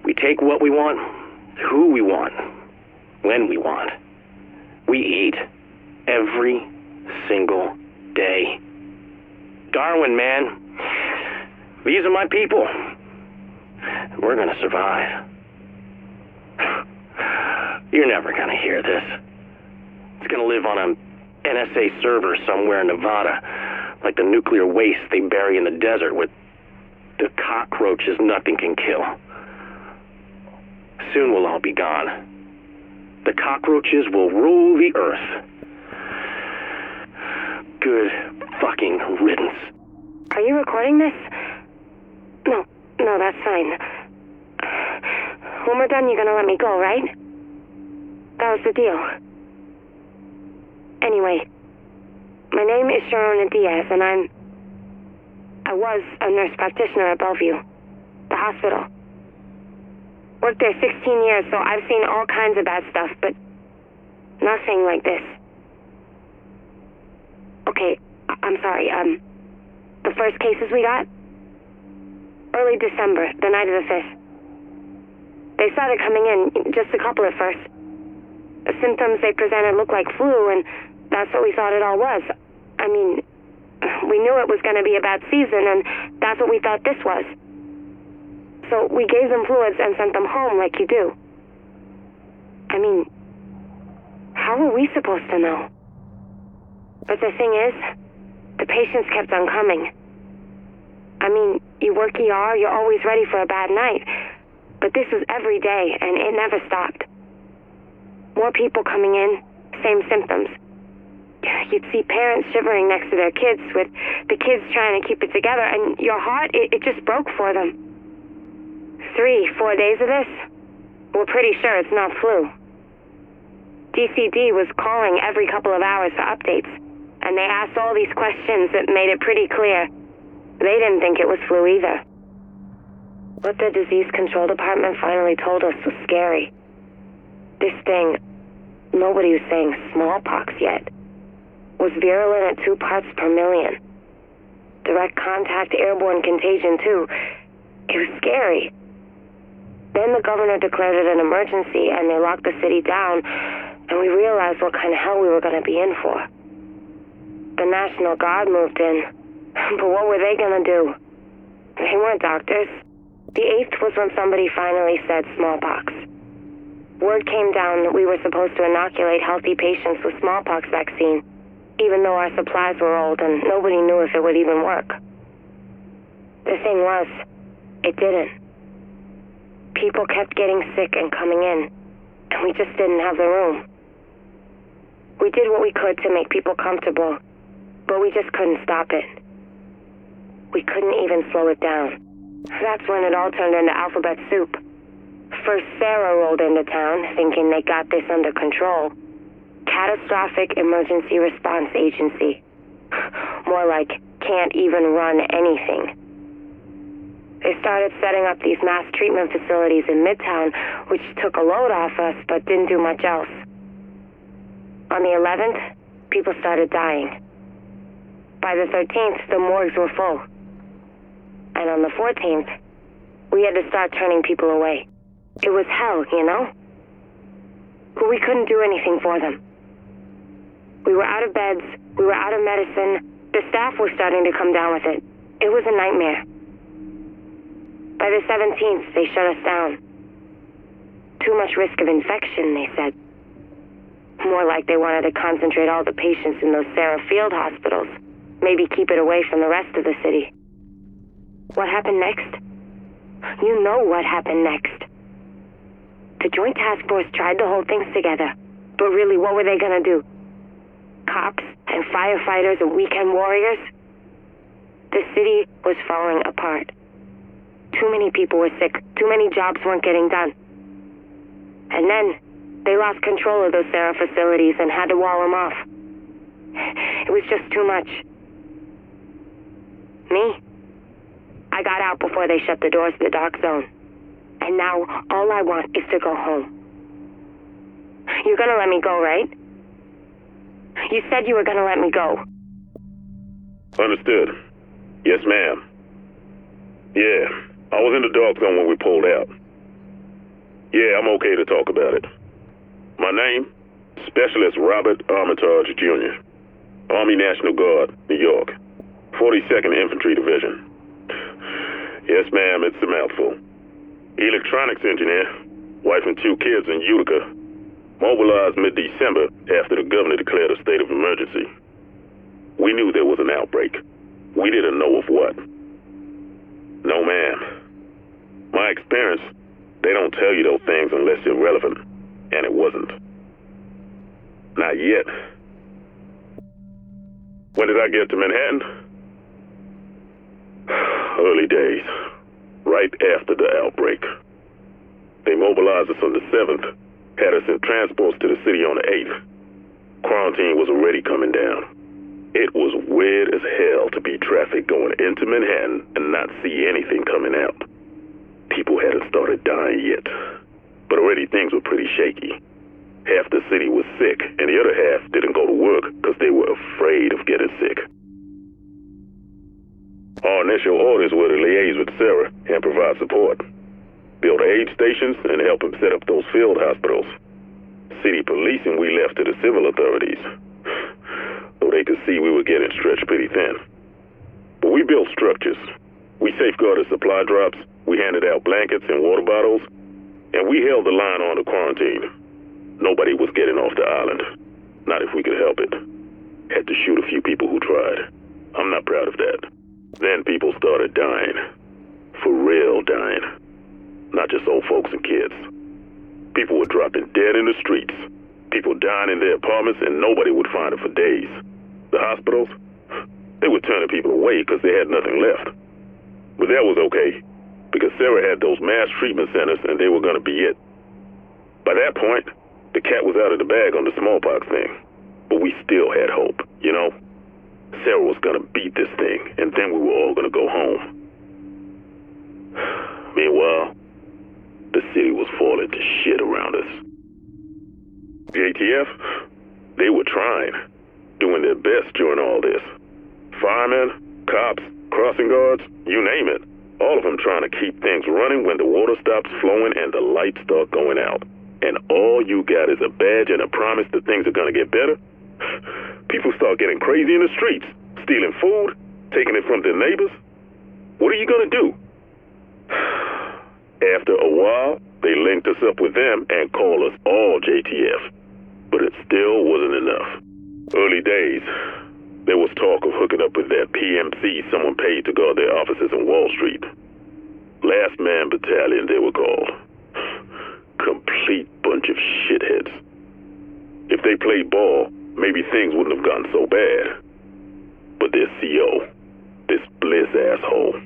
We take what we want, who we want, when we want. We eat every single day. Darwin, man. These are my people. We're gonna survive. You're never gonna hear this. It's gonna live on a NSA server somewhere in Nevada, like the nuclear waste they bury in the desert with the cockroaches nothing can kill. Soon we'll all be gone. The cockroaches will rule the earth. Good fucking riddance. Are you recording this? No, that's fine. When we're done, you're gonna let me go, right? That was the deal. Anyway, My name is Sharona Diaz, and I was a nurse practitioner at Bellevue, the hospital. Worked there 16 years, so I've seen all kinds of bad stuff, but nothing like this. Okay, I'm sorry, the first cases we got? Early December, the night of the 5th. They started coming in, just a couple at first. The symptoms they presented looked like flu, and that's what we thought it all was. I mean, we knew it was going to be a bad season, and that's what we thought this was. So we gave them fluids and sent them home like you do. I mean, how were we supposed to know? But the thing is, the patients kept on coming. I mean, you work ER, you're always ready for a bad night. But this was every day, and it never stopped. More people coming in, same symptoms. You'd see parents shivering next to their kids, with the kids trying to keep it together, and your heart, it just broke for them. 3-4 days of this, we're pretty sure it's not flu. DCD was calling every couple of hours for updates, and they asked all these questions that made it pretty clear they didn't think it was flu either. What the disease control department finally told us was scary. This thing, nobody was saying smallpox yet, was virulent at 2 parts per million. Direct contact airborne contagion too. It was scary. Then the governor declared it an emergency and they locked the city down, and we realized what kind of hell we were going to be in for. The National Guard moved in, but what were they going to do? They weren't doctors. The 8th was when somebody finally said smallpox. Word came down that we were supposed to inoculate healthy patients with smallpox vaccine, even though our supplies were old and nobody knew if it would even work. The thing was, it didn't. People kept getting sick and coming in, and we just didn't have the room. We did what we could to make people comfortable, but we just couldn't stop it. We couldn't even slow it down. That's when it all turned into alphabet soup. First, Sarah rolled into town, thinking they got this under control. Catastrophic Emergency Response Agency. More like, can't even run anything. They started setting up these mass treatment facilities in Midtown, which took a load off us, but didn't do much else. On the 11th, people started dying. By the 13th, the morgues were full. And on the 14th, we had to start turning people away. It was hell, you know? But we couldn't do anything for them. We were out of beds, we were out of medicine, the staff was starting to come down with it. It was a nightmare. By the 17th, they shut us down. Too much risk of infection, they said. More like they wanted to concentrate all the patients in those Sarah Field hospitals. Maybe keep it away from the rest of the city. What happened next? You know what happened next. The Joint Task Force tried to hold things together, but really, what were they gonna do? Cops and firefighters and weekend warriors? The city was falling apart. Too many people were sick, too many jobs weren't getting done. And then, they lost control of those Sarah facilities and had to wall them off. It was just too much. Me? I got out before they shut the doors to the dark zone. And now, all I want is to go home. You're gonna let me go, right? You said you were gonna let me go. Understood. Yes, ma'am. Yeah, I was in the dark zone when we pulled out. Yeah, I'm okay to talk about it. My name? Specialist Robert Armitage, Jr. Army National Guard, New York. 42nd Infantry Division. Yes, ma'am, it's a mouthful. Electronics engineer, wife and 2 kids in Utica. Mobilized mid-December after the governor declared a state of emergency. We knew there was an outbreak. We didn't know of what. No, ma'am. My experience, they don't tell you those things unless they're relevant, and it wasn't. Not yet. When did I get to Manhattan? Early days. Right after the outbreak. They mobilized us on the 7th, had us in transports to the city on the 8th. Quarantine was already coming down. It was weird as hell to be traffic going into Manhattan and not see anything coming out. People hadn't started dying yet, but already things were pretty shaky. Half the city was sick, and the other half didn't go to work because they were afraid of getting sick. Our initial orders were to liaise with Sarah and provide support, build aid stations, and help him set up those field hospitals. City policing we left to the civil authorities, though they could see we were getting stretched pretty thin. But we built structures. We safeguarded supply drops, we handed out blankets and water bottles, and we held the line on to quarantine. Nobody was getting off the island, not if we could help it. Had to shoot a few people who tried. I'm not proud of that. Then people started dying. For real dying. Not just old folks and kids. People were dropping dead in the streets. People dying in their apartments and nobody would find them for days. The hospitals, they were turning people away because they had nothing left. But that was okay, because Sarah had those mass treatment centers and they were going to be it. By that point, the cat was out of the bag on the smallpox thing. But we still had hope, you know? Sarah was going to beat this thing, and then we were all going to go home. Meanwhile, the city was falling to shit around us. The ATF, they were trying, doing their best during all this. Firemen, cops, crossing guards, you name it. All of them trying to keep things running when the water stops flowing and the lights start going out. And all you got is a badge and a promise that things are going to get better. People start getting crazy in the streets, stealing food, taking it from their neighbors. What are you going to do? After a while, they linked us up with them and called us all JTF. But it still wasn't enough. Early days, there was talk of hooking up with that PMC someone paid to guard their offices on Wall Street. Last Man Battalion, they were called. Complete bunch of shitheads. If they played ball, maybe things wouldn't have gotten so bad. But their CO, this Bliss asshole,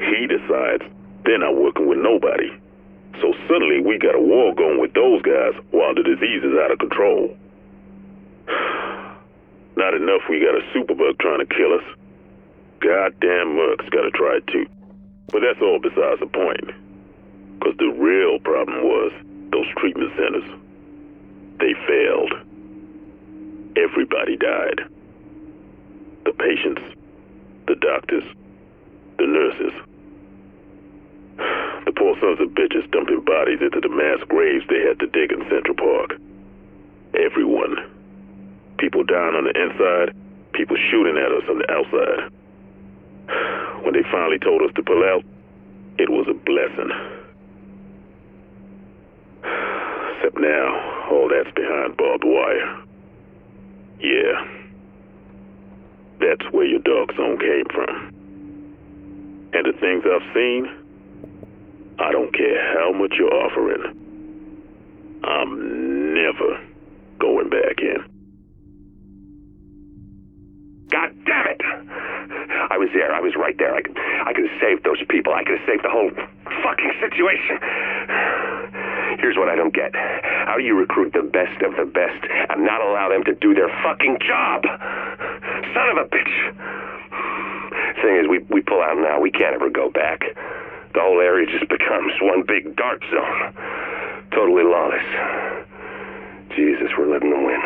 he decides they're not working with nobody. So suddenly we got a war going with those guys while the disease is out of control. Not enough we got a superbug trying to kill us. Goddamn Merc's gotta try it too. But that's all besides the point. Because the real problem was those treatment centers. They failed. Everybody died. The patients, the doctors, the nurses. The poor sons of bitches dumping bodies into the mass graves they had to dig in Central Park. Everyone. People dying on the inside, people shooting at us on the outside. When they finally told us to pull out, it was a blessing. Except now, all that's behind barbed wire. Yeah. That's where your dark zone came from. And the things I've seen, I don't care how much you're offering. I'm never going back in. God damn it! I was there. I was right there. I could have saved those people. I could have saved the whole fucking situation. Here's what I don't get. How do you recruit the best of the best and not allow them to do their fucking job? Son of a bitch. Thing is, we pull out now. We can't ever go back. The whole area just becomes one big dark zone. Totally lawless. Jesus, we're living to win.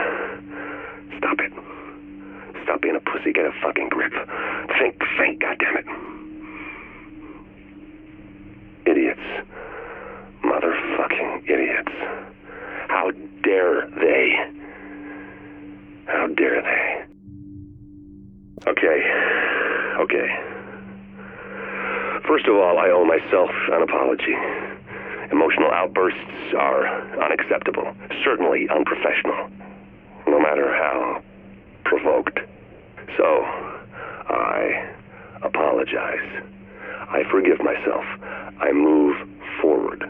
Stop it. Stop being a pussy. Get a fucking grip. Think, goddammit. Idiots. Motherfucking idiots. How dare they? How dare they? Okay. First of all, I owe myself an apology. Emotional outbursts are unacceptable, certainly unprofessional, no matter how provoked. So, I apologize. I forgive myself. I move forward.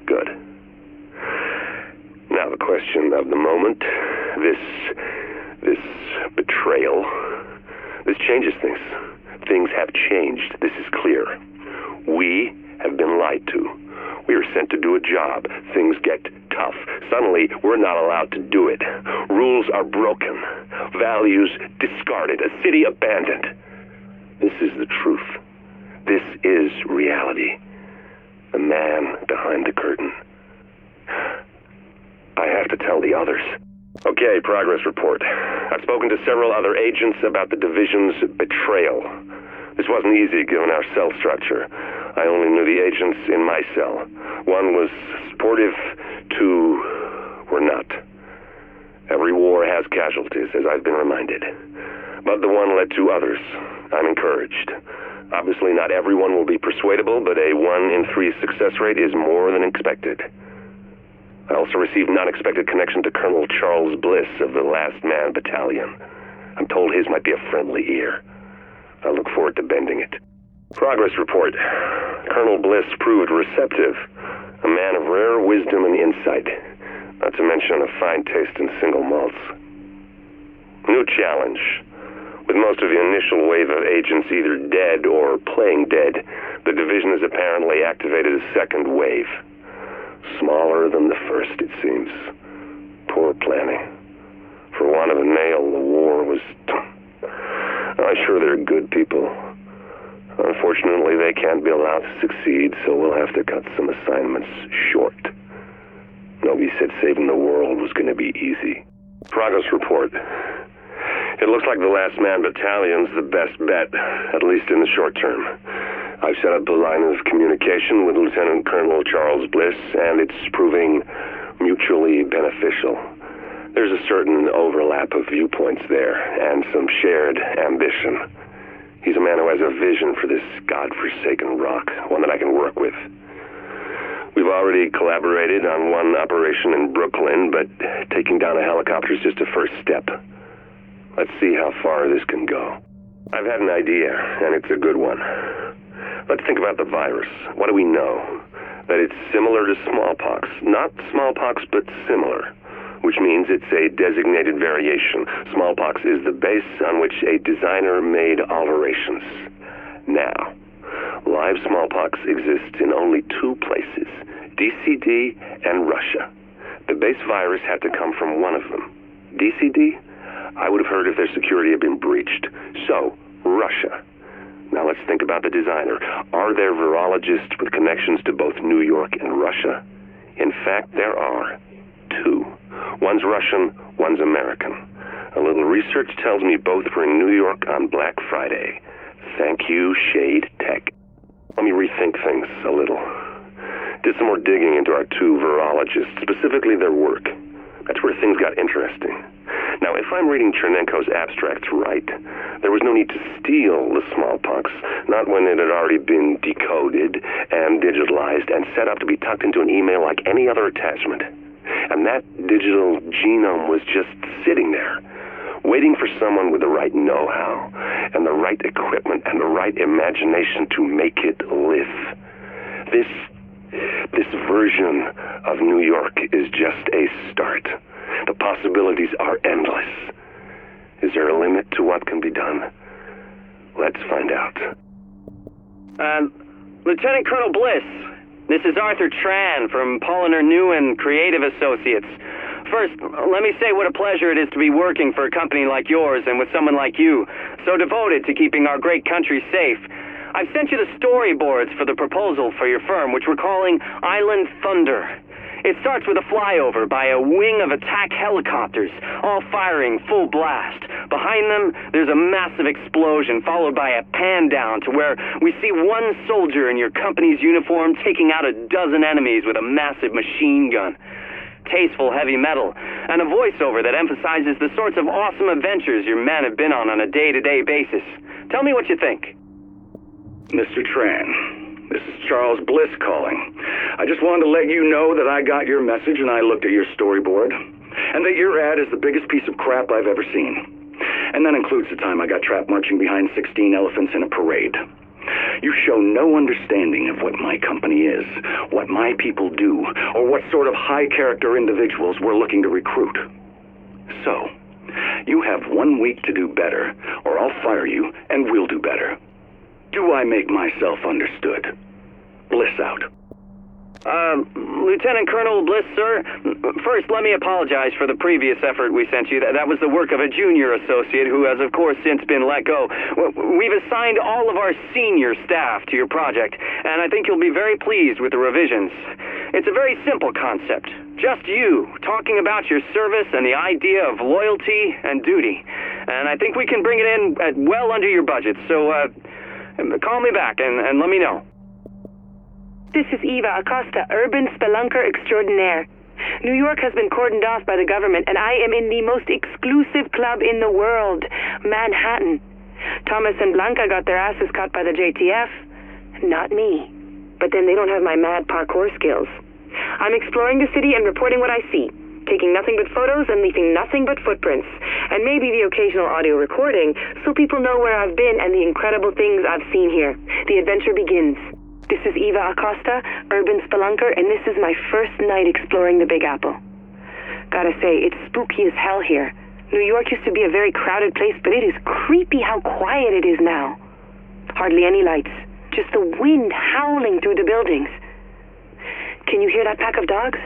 Good. Now the question of the moment, this betrayal, this changes things. Things have changed. This is clear. We have been lied to. We were sent to do a job. Things get tough. Suddenly, we're not allowed to do it. Rules are broken. Values discarded. A city abandoned. This is the truth. This is reality. The man behind the curtain. I have to tell the others. Okay, progress report. I've spoken to several other agents about the division's betrayal. This wasn't easy given our cell structure. I only knew the agents in my cell. One was supportive, two were not. Every war has casualties, as I've been reminded. But the one led to others. I'm encouraged. Obviously, not everyone will be persuadable, but a 1 in 3 success rate is more than expected. I also received an unexpected connection to Colonel Charles Bliss of the Last Man Battalion. I'm told his might be a friendly ear. I look forward to bending it. Progress report. Colonel Bliss proved receptive, a man of rare wisdom and insight, not to mention a fine taste in single malts. New challenge. With most of the initial wave of agents either dead or playing dead, the division has apparently activated a second wave. Smaller than the first, it seems. Poor planning. For want of a nail, the war was... I'm sure they're good people. Unfortunately, they can't be allowed to succeed, so we'll have to cut some assignments short. Nobody said saving the world was going to be easy. Progress report. It looks like the Last Man Battalion's the best bet, at least in the short term. I've set up a line of communication with Lieutenant Colonel Charles Bliss, and it's proving mutually beneficial. There's a certain overlap of viewpoints there, and some shared ambition. He's a man who has a vision for this godforsaken rock, one that I can work with. We've already collaborated on one operation in Brooklyn, but taking down a helicopter is just a first step. Let's see how far this can go. I've had an idea, and it's a good one. Let's think about the virus. What do we know? That it's similar to smallpox. Not smallpox, but similar. Which means it's a designated variation. Smallpox is the base on which a designer made alterations. Now, live smallpox exists in only 2 places, DCD and Russia. The base virus had to come from one of them. DCD? I would have heard if their security had been breached. So, Russia. Now let's think about the designer. Are there virologists with connections to both New York and Russia? In fact, there are 2. One's Russian, one's American. A little research tells me both were in New York on Black Friday. Thank you, Shade Tech. Let me rethink things a little. Did some more digging into our 2 virologists, specifically their work. That's where things got interesting. Now, if I'm reading Chernenko's abstracts right, there was no need to steal the smallpox, not when it had already been decoded and digitalized and set up to be tucked into an email like any other attachment. And that digital genome was just sitting there, waiting for someone with the right know-how and the right equipment and the right imagination to make it live. This version of New York is just a start. The possibilities are endless. Is there a limit to what can be done? Let's find out. Lieutenant Colonel Bliss, this is Arthur Tran from Polliner Newen Creative Associates. First, let me say what a pleasure it is to be working for a company like yours and with someone like you, so devoted to keeping our great country safe. I've sent you the storyboards for the proposal for your firm, which we're calling Island Thunder. It starts with a flyover by a wing of attack helicopters, all firing full blast. Behind them, there's a massive explosion, followed by a pan down to where we see one soldier in your company's uniform taking out a dozen enemies with a massive machine gun. Tasteful heavy metal, and a voiceover that emphasizes the sorts of awesome adventures your men have been on a day-to-day basis. Tell me what you think. Mr. Tran, this is Charles Bliss calling. I just wanted to let you know that I got your message and I looked at your storyboard, and that your ad is the biggest piece of crap I've ever seen. And that includes the time I got trapped marching behind 16 elephants in a parade. You show no understanding of what my company is, what my people do, or what sort of high-character individuals we're looking to recruit. So, you have 1 week to do better, or I'll fire you and we'll do better. Do I make myself understood? Bliss out. Lieutenant Colonel Bliss, sir. First, let me apologize for the previous effort we sent you. That was the work of a junior associate who has, of course, since been let go. We've assigned all of our senior staff to your project, and I think you'll be very pleased with the revisions. It's a very simple concept. Just you, talking about your service and the idea of loyalty and duty. And I think we can bring it in at well under your budget, so call me back and let me know. This is Eva Acosta, urban spelunker extraordinaire. New York has been cordoned off by the government, and I am in the most exclusive club in the world, Manhattan. Thomas and Blanca got their asses cut by the JTF. Not me. But then they don't have my mad parkour skills. I'm exploring the city and reporting what I see, taking nothing but photos and leaving nothing but footprints, and maybe the occasional audio recording, so people know where I've been and the incredible things I've seen here. The adventure begins. This is Eva Acosta, urban spelunker, and this is my first night exploring the Big Apple. Gotta say, it's spooky as hell here. New York used to be a very crowded place, but it is creepy how quiet it is now. Hardly any lights, just the wind howling through the buildings. Can you hear that pack of dogs?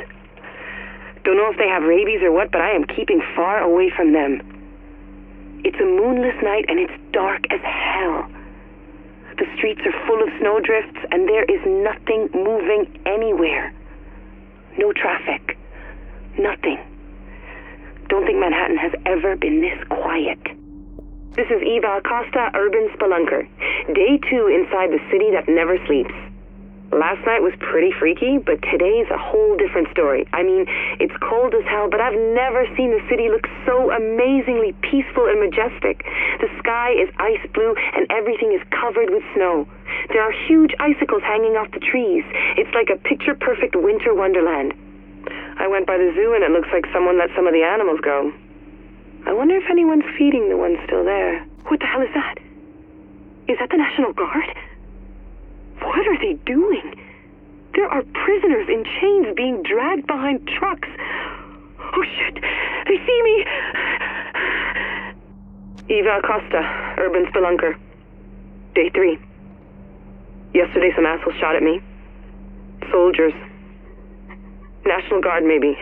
Don't know if they have rabies or what, but I am keeping far away from them. It's a moonless night and it's dark as hell. The streets are full of snowdrifts and there is nothing moving anywhere. No traffic. Nothing. Don't think Manhattan has ever been this quiet. This is Eva Acosta, urban spelunker. Day 2 inside the city that never sleeps. Last night was pretty freaky, but today's a whole different story. I mean, it's cold as hell, but I've never seen the city look so amazingly peaceful and majestic. The sky is ice blue, and everything is covered with snow. There are huge icicles hanging off the trees. It's like a picture-perfect winter wonderland. I went by the zoo, and it looks like someone let some of the animals go. I wonder if anyone's feeding the ones still there. What the hell is that? Is that the National Guard? What are they doing? There are prisoners in chains being dragged behind trucks. Oh shit, they see me! Eva Acosta, urban spelunker. Day 3. Yesterday some assholes shot at me. Soldiers. National Guard, maybe.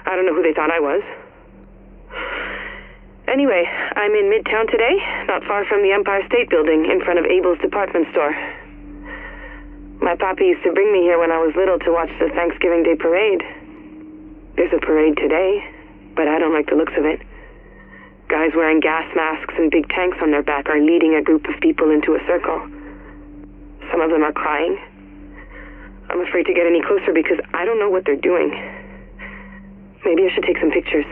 I don't know who they thought I was. Anyway, I'm in Midtown today, not far from the Empire State Building, in front of Abel's department store. My papi used to bring me here when I was little to watch the Thanksgiving Day parade. There's a parade today, but I don't like the looks of it. Guys wearing gas masks and big tanks on their back are leading a group of people into a circle. Some of them are crying. I'm afraid to get any closer because I don't know what they're doing. Maybe I should take some pictures.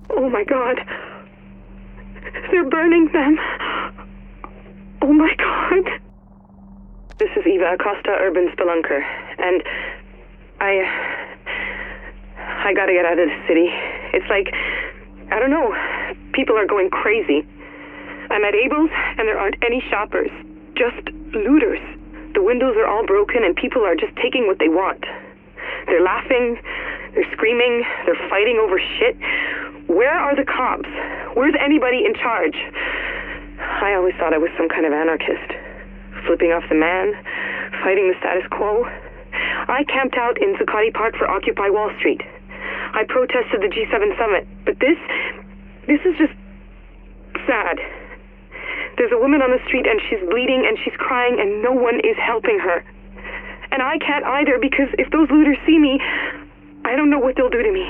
Oh my God. They're burning them. Oh my God. This is Eva Acosta, urban spelunker, and I gotta get out of this city. It's like, I don't know, people are going crazy. I'm at Abel's, and there aren't any shoppers, just looters. The windows are all broken, and people are just taking what they want. They're laughing, they're screaming, they're fighting over shit. Where are the cops? Where's anybody in charge? I always thought I was some kind of anarchist. Flipping off the man, fighting the status quo. I camped out in Zuccotti Park for Occupy Wall Street. I protested the G7 summit, but this is just sad. There's a woman on the street and she's bleeding and she's crying and no one is helping her. And I can't either because if those looters see me, I don't know what they'll do to me.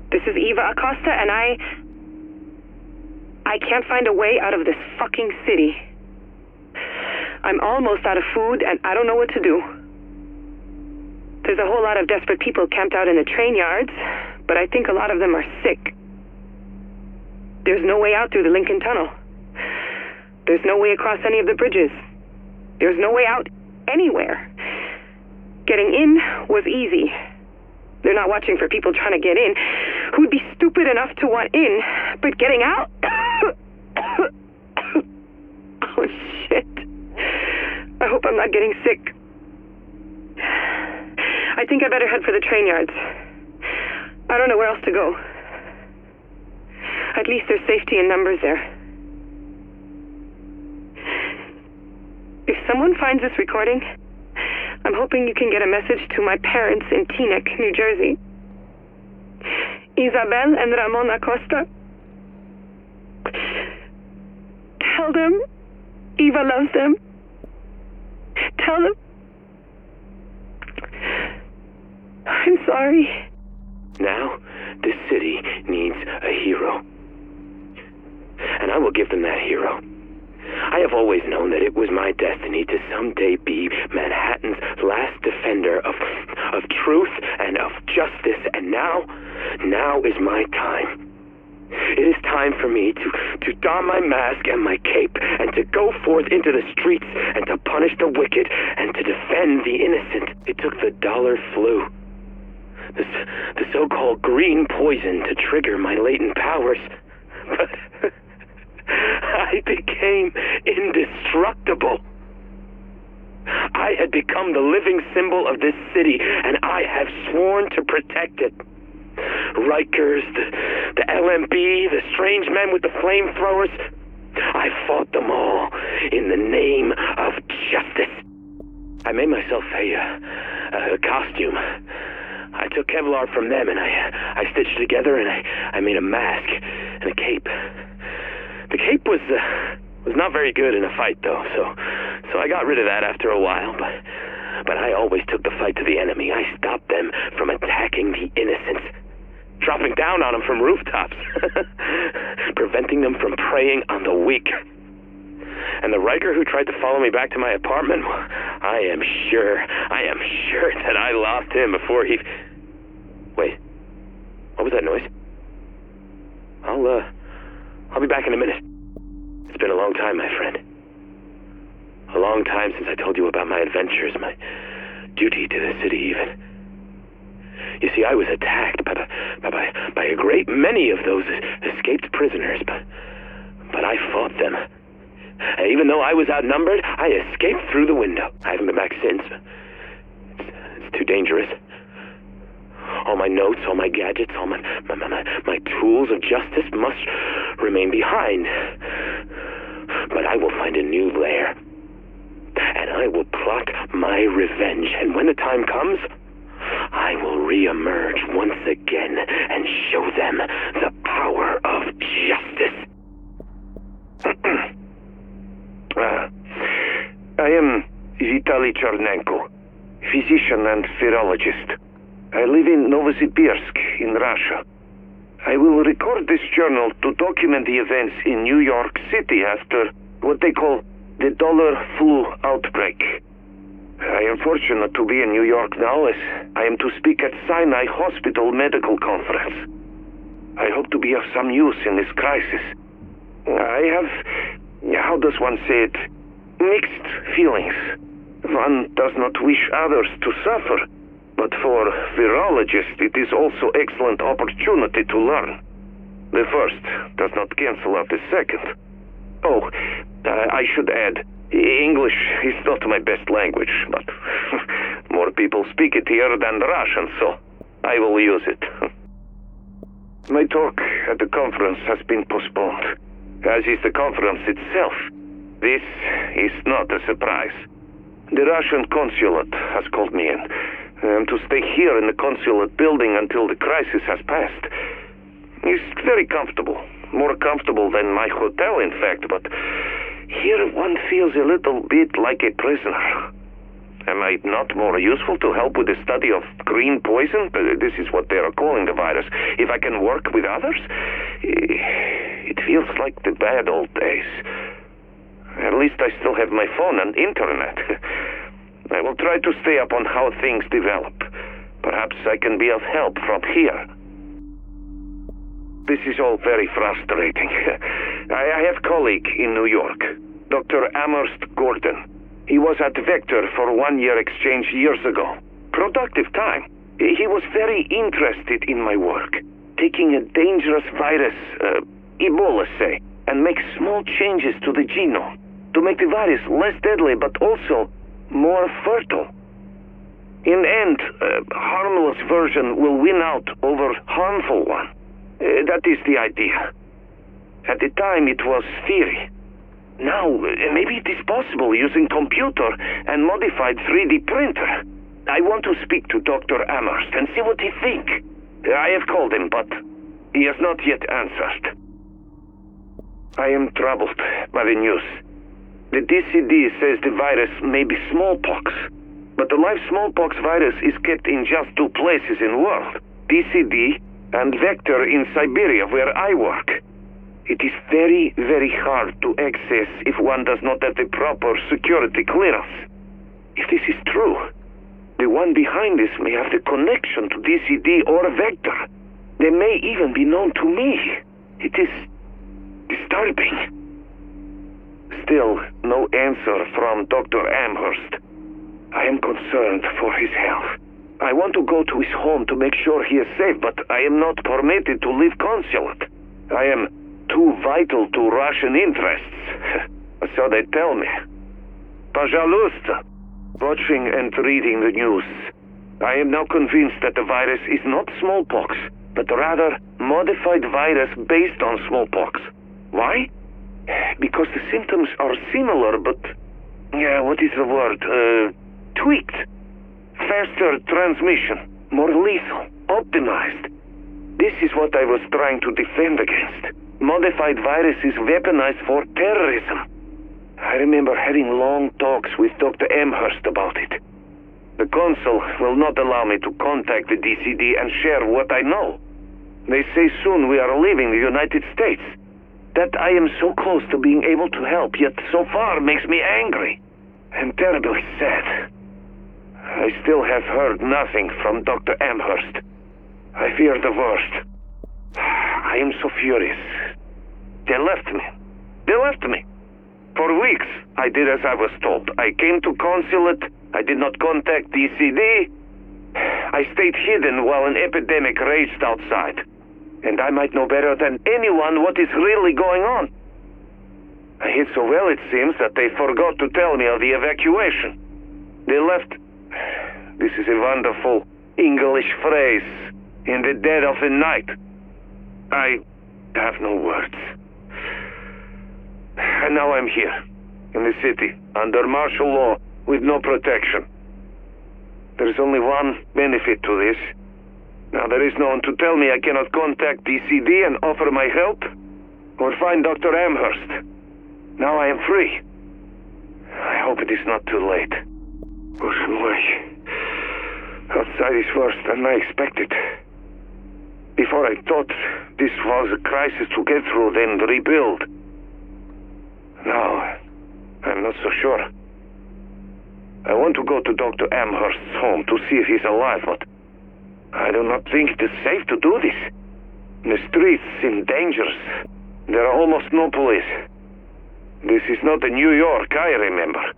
This is Eva Acosta and I can't find a way out of this fucking city. I'm almost out of food, and I don't know what to do. There's a whole lot of desperate people camped out in the train yards, but I think a lot of them are sick. There's no way out through the Lincoln Tunnel. There's no way across any of the bridges. There's no way out anywhere. Getting in was easy. They're not watching for people trying to get in who'd be stupid enough to want in, but getting out? Oh, shit. I hope I'm not getting sick. I think I better head for the train yards. I don't know where else to go. At least there's safety in numbers there. If someone finds this recording, I'm I'm hoping you can get a message to my parents in Teaneck, New Jersey. Isabel and Ramon Acosta. Tell them Eva loves them. Tell them I'm sorry. Now, this city needs a hero. And I will give them that hero. I have always known that it was my destiny to someday be Manhattan's last defender of truth and of justice, and now is my time. It is time for me to don my mask and my cape and to go forth into the streets and to punish the wicked and to defend the innocent. It took the dollar flu, the so-called green poison, to trigger my latent powers. But I became indestructible. I had become the living symbol of this city, and I have sworn to protect it. Rikers, the LMB, the strange men with the flamethrowers, I fought them all in the name of justice. I made myself a costume. I took Kevlar from them, and I stitched together, and I made a mask and a cape. The cape was not very good in a fight, though, so I got rid of that after a while, but I always took the fight to the enemy. I stopped them from attacking the innocent, dropping down on them from rooftops, preventing them from preying on the weak. And the Riker who tried to follow me back to my apartment, I am sure that I lost him before he... Wait, what was that noise? I'll be back in a minute. It's been a long time, my friend. A long time since I told you about my adventures, my duty to the city even. You see, I was attacked by a great many of those escaped prisoners, but I fought them. And even though I was outnumbered, I escaped through the window. I haven't been back since. It's too dangerous. All my notes, all my gadgets, all my tools of justice must remain behind. But I will find a new lair. And I will plot my revenge. And when the time comes, I will re-emerge once again and show them the power of justice. I am Vitaly Chernenko, physician and virologist. I live in Novosibirsk in Russia. I will record this journal to document the events in New York City after what they call the dollar flu outbreak. I am fortunate to be in New York now, as I am to speak at Sinai Hospital Medical Conference. I hope to be of some use in this crisis. I have, how does one say it, mixed feelings. One does not wish others to suffer, but for virologists it is also excellent opportunity to learn. The first does not cancel out the second. Oh, I should add, English is not my best language, but more people speak it here than Russian, so I will use it. My talk at the conference has been postponed, as is the conference itself. This is not a surprise. The Russian consulate has called me in. I am to stay here in the consulate building until the crisis has passed. It's very comfortable. More comfortable than my hotel, in fact, but here one feels a little bit like a prisoner. Am I not more useful to help with the study of green poison? This is what they are calling the virus. If I can work with others, it feels like the bad old days. At least I still have my phone and internet. I will try to stay up on how things develop. Perhaps I can be of help from here. This is all very frustrating. I have a colleague in New York, Dr. Amherst Gordon. He was at Vector for 1-year exchange years ago. Productive time. He was very interested in my work, taking a dangerous virus, Ebola, say, and make small changes to the genome to make the virus less deadly but also more fertile. In the end, a harmless version will win out over harmful one. That is the idea. At the time, it was theory. Now, maybe it is possible using computer and modified 3D printer. I want to speak to Dr. Amherst and see what he thinks. I have called him, but he has not yet answered. I am troubled by the news. The DCD says the virus may be smallpox, but the live smallpox virus is kept in just 2 places in the world, DCD and Vector in Siberia, where I work. It is very, very hard to access if one does not have the proper security clearance. If this is true, the one behind this may have the connection to DCD or Vector. They may even be known to me. It is disturbing. Still, no answer from Dr. Amherst. I am concerned for his health. I want to go to his home to make sure he is safe, but I am not permitted to leave consulate. I am too vital to Russian interests. So they tell me. Пожалуйста. Watching and reading the news, I am now convinced that the virus is not smallpox, but rather modified virus based on smallpox. Why? Because the symptoms are similar, but... what is the word? Tweaked. Faster transmission. More lethal. Optimized. This is what I was trying to defend against. Modified virus is weaponized for terrorism. I remember having long talks with Dr. Amherst about it. The consul will not allow me to contact the DCD and share what I know. They say soon we are leaving the United States. That I am so close to being able to help, yet so far makes me angry and terribly sad. I still have heard nothing from Dr. Amherst. I fear the worst. I am so furious. They left me. They left me. For weeks, I did as I was told. I came to consulate. I did not contact DCD. I stayed hidden while an epidemic raged outside. And I might know better than anyone what is really going on. I hid so well, it seems, that they forgot to tell me of the evacuation. They left... This is a wonderful English phrase. In the dead of the night. I have no words. And now I'm here, in the city, under martial law, with no protection. There is only one benefit to this. Now there is no one to tell me I cannot contact DCD and offer my help, or find Dr. Amherst. Now I am free. I hope it is not too late. Bоже мой. Outside is worse than I expected. Before I thought this was a crisis to get through, then rebuild. Now, I'm not so sure. I want to go to Dr. Amherst's home to see if he's alive, but I do not think it is safe to do this. The streets seem dangerous. There are almost no police. This is not the New York I remember.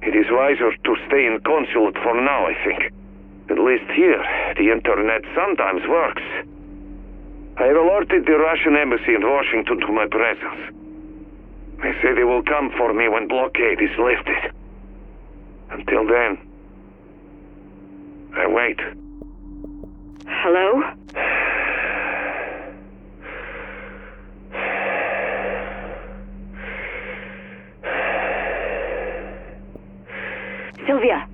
It is wiser to stay in consulate for now, I think. At least here, the internet sometimes works. I have alerted the Russian embassy in Washington to my presence. They say they will come for me when blockade is lifted. Until then, I wait. Hello? Sylvia.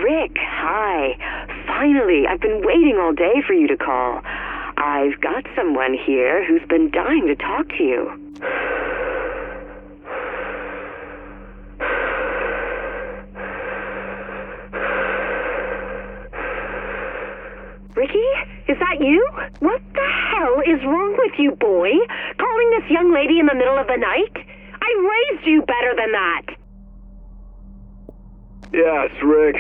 Rick, hi. Finally, I've been waiting all day for you to call. I've got someone here who's been dying to talk to you. Ricky? Is that you? What the hell is wrong with you, boy? Calling this young lady in the middle of the night? I raised you better than that. Yes, Rick.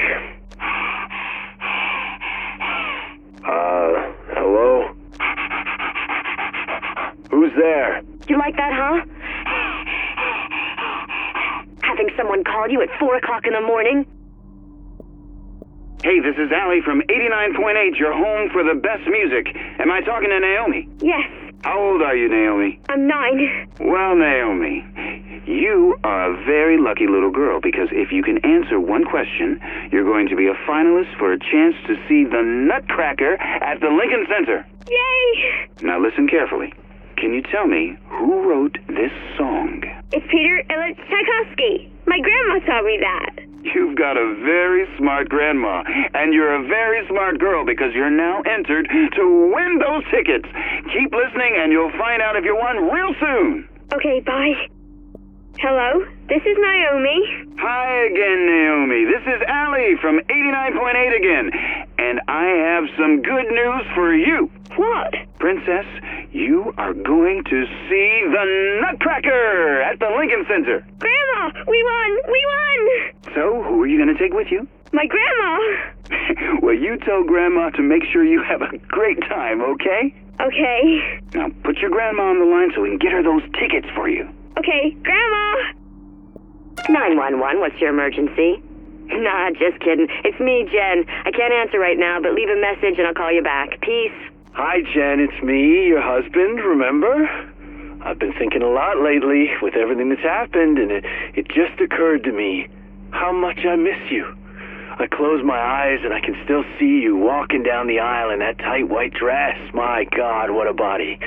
Hello? Who's there? You like that, huh? Having someone call you at 4 o'clock in the morning? Hey, this is Allie from 89.8, your home for the best music. Am I talking to Naomi? Yes. How old are you, Naomi? I'm 9. Well, Naomi, you are a very lucky little girl because if you can answer one question, you're going to be a finalist for a chance to see the Nutcracker at the Lincoln Center. Yay! Now listen carefully. Can you tell me who wrote this song? It's Peter Ilyich Tchaikovsky. My grandma taught me that. You've got a very smart grandma, and you're a very smart girl because you're now entered to win those tickets. Keep listening and you'll find out if you won real soon. Okay, bye. Hello, this is Naomi. Hi again, Naomi. This is Allie from 89.8 again, and I have some good news for you. What? Princess, you are going to see the Nutcracker at the Lincoln Center. Grandma, we won! We won! So, who are you going to take with you? My grandma. Well, you tell Grandma to make sure you have a great time, okay? Okay. Now, put your grandma on the line so we can get her those tickets for you. Okay, Grandma! 911, what's your emergency? Nah, just kidding. It's me, Jen. I can't answer right now, but leave a message and I'll call you back. Peace. Hi, Jen. It's me, your husband, remember? I've been thinking a lot lately with everything that's happened, and it just occurred to me how much I miss you. I close my eyes and I can still see you walking down the aisle in that tight white dress. My God, what a body.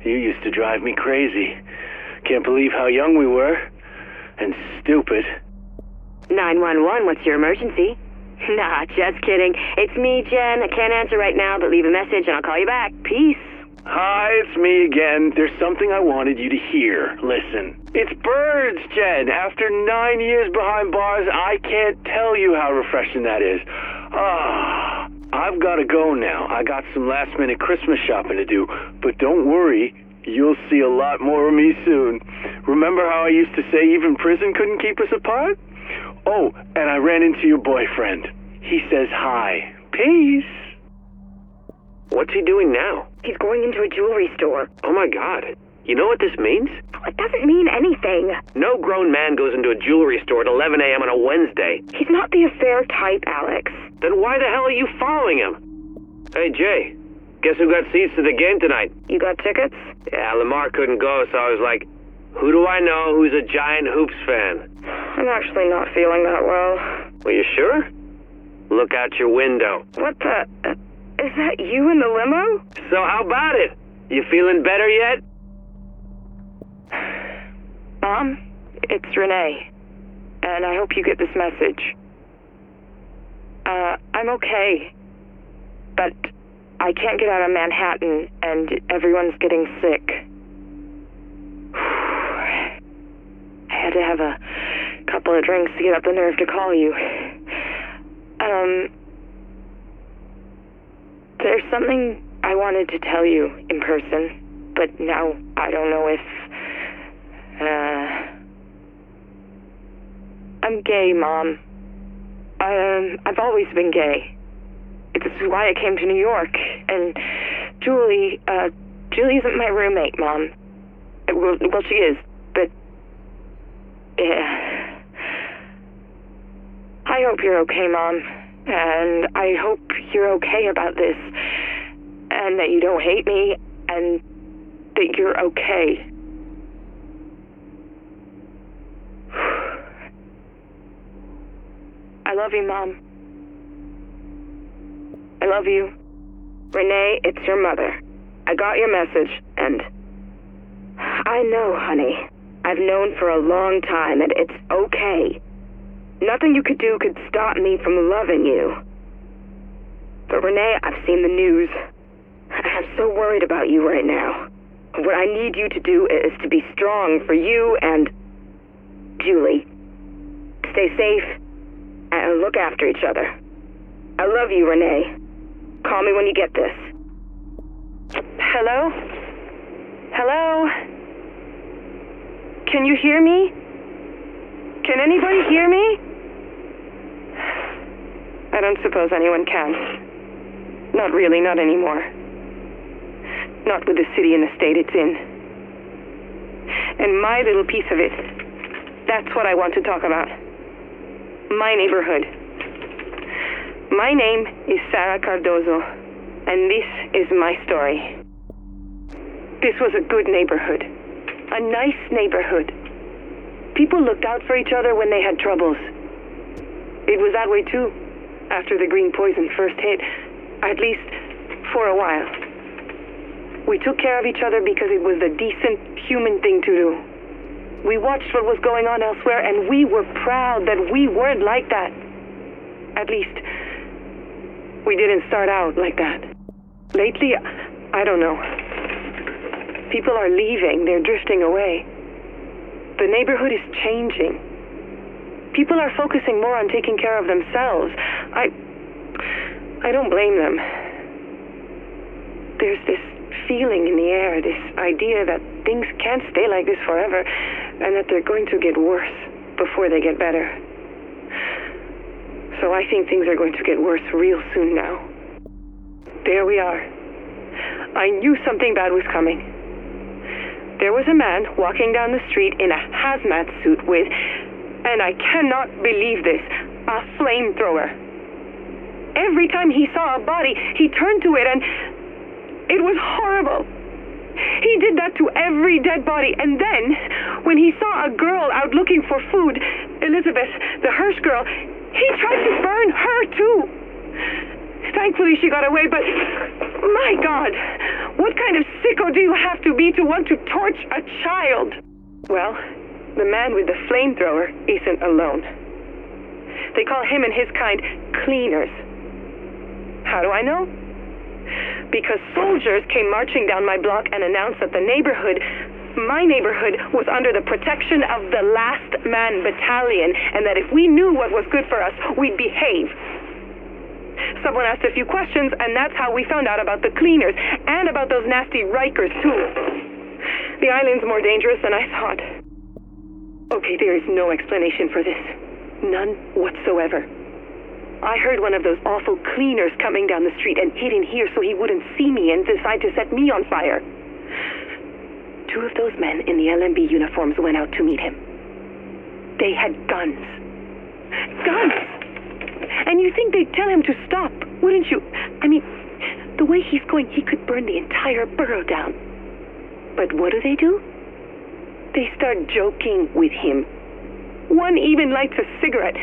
You used to drive me crazy. Can't believe how young we were. And stupid. 911, what's your emergency? Nah, just kidding. It's me, Jen. I can't answer right now, but leave a message and I'll call you back. Peace. Hi, it's me again. There's something I wanted you to hear. Listen. It's birds, Jen. After 9 years behind bars, I can't tell you how refreshing that is. Ah, I've got to go now. I got some last-minute Christmas shopping to do. But don't worry, you'll see a lot more of me soon. Remember how I used to say even prison couldn't keep us apart? Oh, and I ran into your boyfriend. He says hi. Peace. What's he doing now? He's going into a jewelry store. Oh my God. You know what this means? It doesn't mean anything. No grown man goes into a jewelry store at 11 a.m. on a Wednesday. He's not the affair type, Alex. Then why the hell are you following him? Hey, Jay. Guess who got seats to the game tonight? You got tickets? Yeah, Lamar couldn't go, so I was like, who do I know who's a giant hoops fan? I'm actually not feeling that well. Well, you sure? Look out your window. What the... is that you in the limo? So how about it? You feeling better yet? Mom, it's Renee. And I hope you get this message. I'm okay. But I can't get out of Manhattan, and everyone's getting sick. I had to have a couple of drinks to get up the nerve to call you. There's something I wanted to tell you in person, but now I don't know if... I'm gay, Mom. I've always been gay. This is why I came to New York. And Julie isn't my roommate, Mom. Well, she is, but... yeah. I hope you're okay, Mom. And I hope you're okay about this. And that you don't hate me. And that you're okay. I love you, Mom. I love you. Renee, it's your mother. I got your message, and... I know, honey. I've known for a long time, and it's okay. Nothing you could do could stop me from loving you. But Renee, I've seen the news. I'm so worried about you right now. What I need you to do is to be strong for you and... Julie. Stay safe and look after each other. I love you, Renee. Call me when you get this. Hello? Hello? Can you hear me? Can anybody hear me? I don't suppose anyone can. Not really, not anymore. Not with the city and the state it's in. And my little piece of it. That's what I want to talk about. My neighborhood. My name is Sarah Cardozo, and this is my story. This was a good neighborhood. A nice neighborhood. People looked out for each other when they had troubles. It was that way too, after the green poison first hit. At least, for a while. We took care of each other because it was the decent, human thing to do. We watched what was going on elsewhere, and we were proud that we weren't like that. At least, we didn't start out like that. Lately, I don't know. People are leaving. They're drifting away. The neighborhood is changing. People are focusing more on taking care of themselves. I don't blame them. There's this feeling in the air, this idea that things can't stay like this forever, and that they're going to get worse before they get better. So I think things are going to get worse real soon now. There we are. I knew something bad was coming. There was a man walking down the street in a hazmat suit with, and I cannot believe this, a flamethrower. Every time he saw a body, he turned to it, and it was horrible. He did that to every dead body, and then, when he saw a girl out looking for food, Elizabeth, the Hirsch girl, he tried to burn her too. Thankfully she got away, but my God, what kind of sicko do you have to be to want to torch a child? Well, the man with the flamethrower isn't alone. They call him and his kind cleaners. How do I know? Because soldiers came marching down my block and announced that my neighborhood, was under the protection of the Last Man Battalion, and that if we knew what was good for us, we'd behave. Someone asked a few questions, and that's how we found out about the cleaners, and about those nasty Rikers, too. The island's more dangerous than I thought. Okay, there is no explanation for this. None whatsoever. I heard one of those awful cleaners coming down the street and hid in here so he wouldn't see me and decide to set me on fire. 2 of those men in the LMB uniforms went out to meet him. They had guns. Guns! And you think they'd tell him to stop, wouldn't you? I mean, the way he's going, he could burn the entire borough down. But what do? They start joking with him. One even lights a cigarette,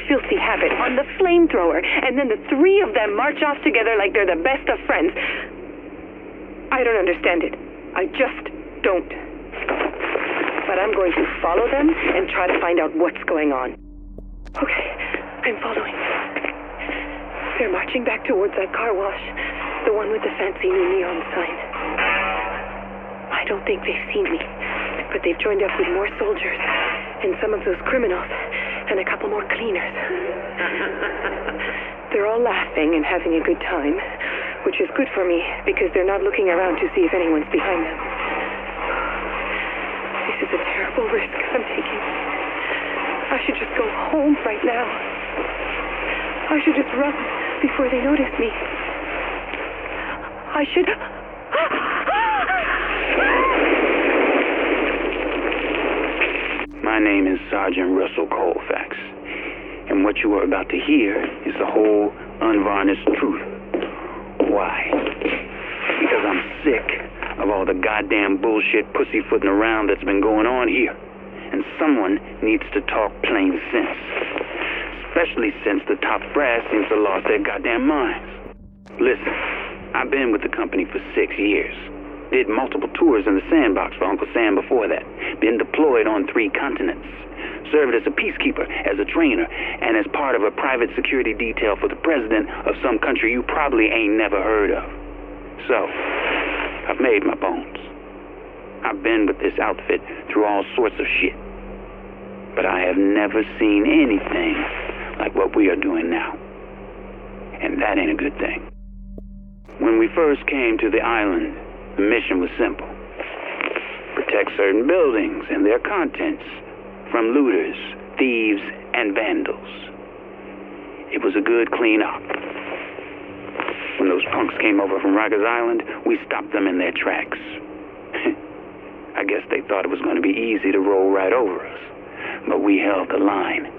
filthy habit, on the flamethrower, and then the 3 of them march off together like they're the best of friends. I don't understand it. I just don't. But I'm going to follow them and try to find out what's going on. Okay, I'm following. They're marching back towards that car wash, the one with the fancy new neon sign. I don't think they've seen me, but they've joined up with more soldiers, and some of those criminals, and a couple more cleaners. They're all laughing and having a good time, which is good for me, because they're not looking around to see if anyone's behind them. This is a terrible risk I'm taking. I should just go home right now. I should just run before they notice me. I should... My name is Sergeant Russell Colfax, and what you are about to hear is the whole unvarnished truth. Why? Because I'm sick of all the goddamn bullshit pussyfooting around that's been going on here, and someone needs to talk plain sense, especially since the top brass seems to have lost their goddamn minds. Listen, I've been with the company for 6 years. Did multiple tours in the sandbox for Uncle Sam before that. Been deployed on 3 continents. Served as a peacekeeper, as a trainer, and as part of a private security detail for the president of some country you probably ain't never heard of. So, I've made my bones. I've been with this outfit through all sorts of shit. But I have never seen anything like what we are doing now. And that ain't a good thing. When we first came to the island, the mission was simple. Protect certain buildings and their contents from looters, thieves, and vandals. It was a good clean-up. When those punks came over from Rikers Island, we stopped them in their tracks. I guess they thought it was going to be easy to roll right over us. But we held the line.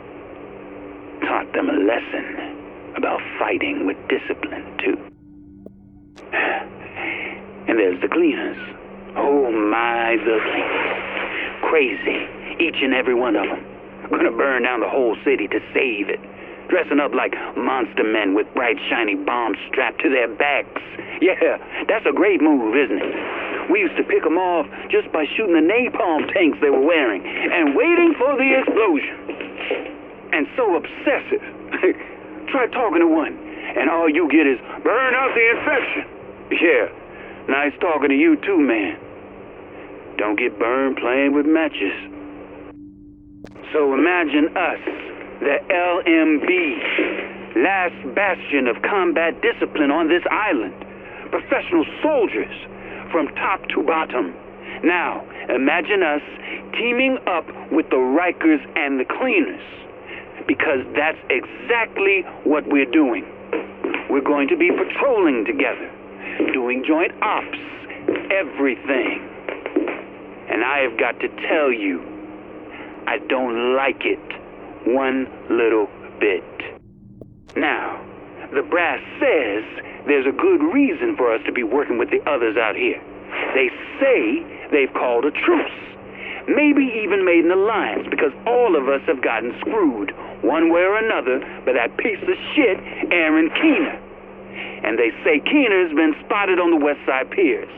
Taught them a lesson about fighting with discipline, too. And there's the cleaners, Oh my, the cleaners. Crazy, each and every one of them. Gonna burn down the whole city to save it. Dressing up like monster men with bright shiny bombs strapped to their backs. Yeah, that's a great move, isn't it? We used to pick them off just by shooting the napalm tanks they were wearing and waiting for the explosion. And so obsessive. Try talking to one, and all you get is, burn out the infection. Yeah, nice talking to you too, man. Don't get burned playing with matches. So imagine us, the LMB, last bastion of combat discipline on this island. Professional soldiers, from top to bottom. Now, imagine us teaming up with the Rikers and the Cleaners. Because that's exactly what we're doing. We're going to be patrolling together, doing joint ops, everything. And I have got to tell you, I don't like it one little bit. Now, the brass says there's a good reason for us to be working with the others out here. They say they've called a truce, maybe even made an alliance, because all of us have gotten screwed, one way or another, by that piece of shit, Aaron Keener. And they say Keener's been spotted on the West Side piers.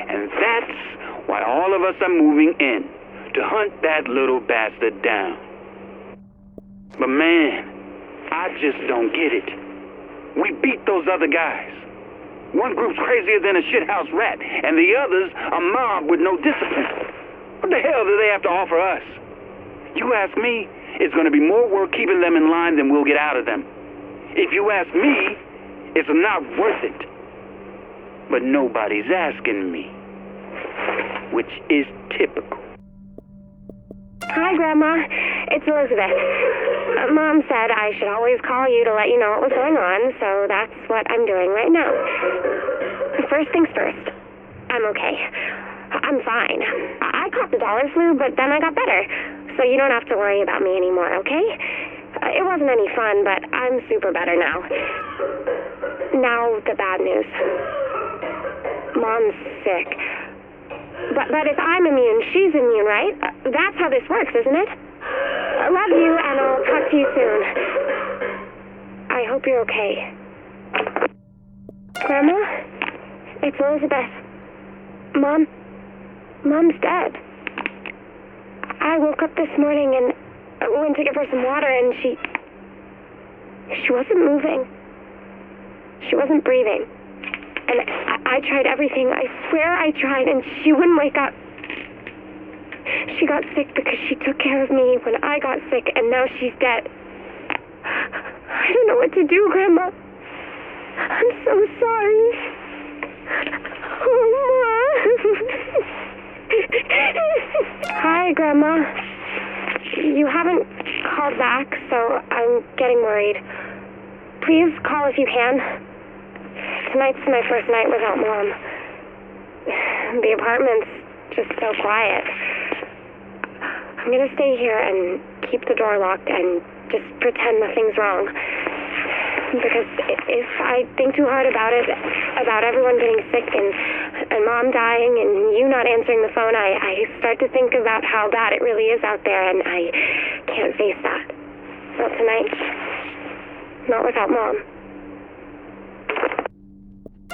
And that's why all of us are moving in, to hunt that little bastard down. But man, I just don't get it. We beat those other guys. One group's crazier than a shithouse rat, and the others a mob with no discipline. What the hell do they have to offer us? You ask me, it's going to be more work keeping them in line than we'll get out of them. If you ask me, it's not worth it. But nobody's asking me, which is typical. Hi, Grandma. It's Elizabeth. Mom said I should always call you to let you know what was going on, so that's what I'm doing right now. First things first, I'm okay. I'm fine. I caught the dollar flu, but then I got better, so you don't have to worry about me anymore, okay? It wasn't any fun, but I'm super better now. Now, the bad news. Mom's sick. But if I'm immune, she's immune, right? That's how this works, isn't it? I love you, and I'll talk to you soon. I hope you're okay. Grandma? It's Elizabeth. Mom's dead. I woke up this morning and went to give her some water, and she wasn't moving. She wasn't breathing. And I tried everything. I swear I tried, and she wouldn't wake up. She got sick because she took care of me when I got sick, and now she's dead. I don't know what to do, Grandma. I'm so sorry. Hi, Grandma. You haven't called back, so I'm getting worried. Please call if you can. Tonight's my first night without Mom. The apartment's just so quiet. I'm gonna stay here and keep the door locked and just pretend nothing's wrong. Because if I think too hard about it, about everyone getting sick and Mom dying and you not answering the phone, I start to think about how bad it really is out there, and I can't face that. Not tonight. Not without Mom.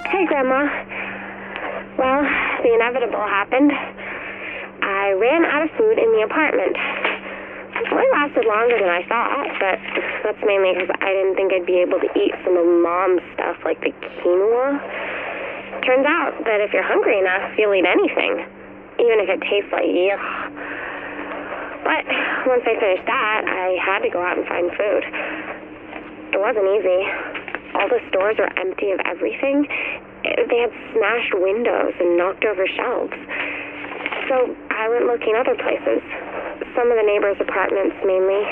Hey, Grandma. Well, the inevitable happened. I ran out of food in the apartment. It only lasted longer than I thought, but that's mainly because I didn't think I'd be able to eat some of Mom's stuff like the quinoa. Turns out that if you're hungry enough, you'll eat anything, even if it tastes like yuck. But once I finished that, I had to go out and find food. It wasn't easy. All the stores were empty of everything. They had smashed windows and knocked over shelves. So I went looking other places. Some of the neighbors' apartments, mainly.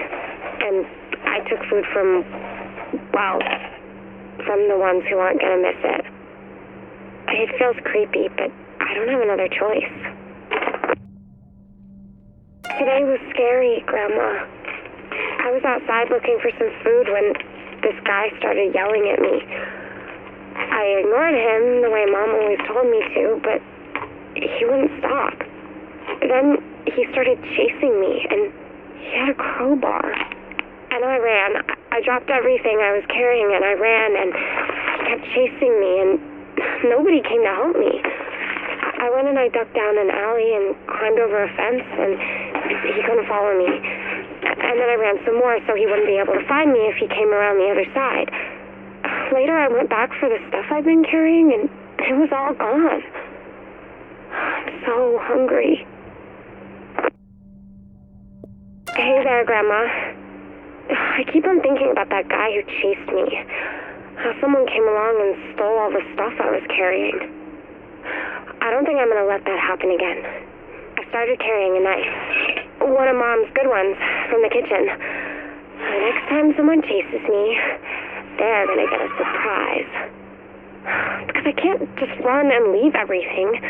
And I took food from the ones who aren't going to miss it. It feels creepy, but I don't have another choice. Today was scary, Grandma. I was outside looking for some food when this guy started yelling at me. I ignored him the way Mom always told me to, but he wouldn't stop. Then he started chasing me, and he had a crowbar. And I ran. I dropped everything I was carrying, and I ran, and he kept chasing me, and nobody came to help me. I went and I ducked down an alley and climbed over a fence, and he couldn't follow me. And then I ran some more so he wouldn't be able to find me if he came around the other side. Later, I went back for the stuff I'd been carrying, and it was all gone. I'm so hungry. Hey there, Grandma. I keep on thinking about that guy who chased me. How someone came along and stole all the stuff I was carrying. I don't think I'm going to let that happen again. I started carrying a knife. One of Mom's good ones from the kitchen. The next time someone chases me, they're going to get a surprise. Because I can't just run and leave everything.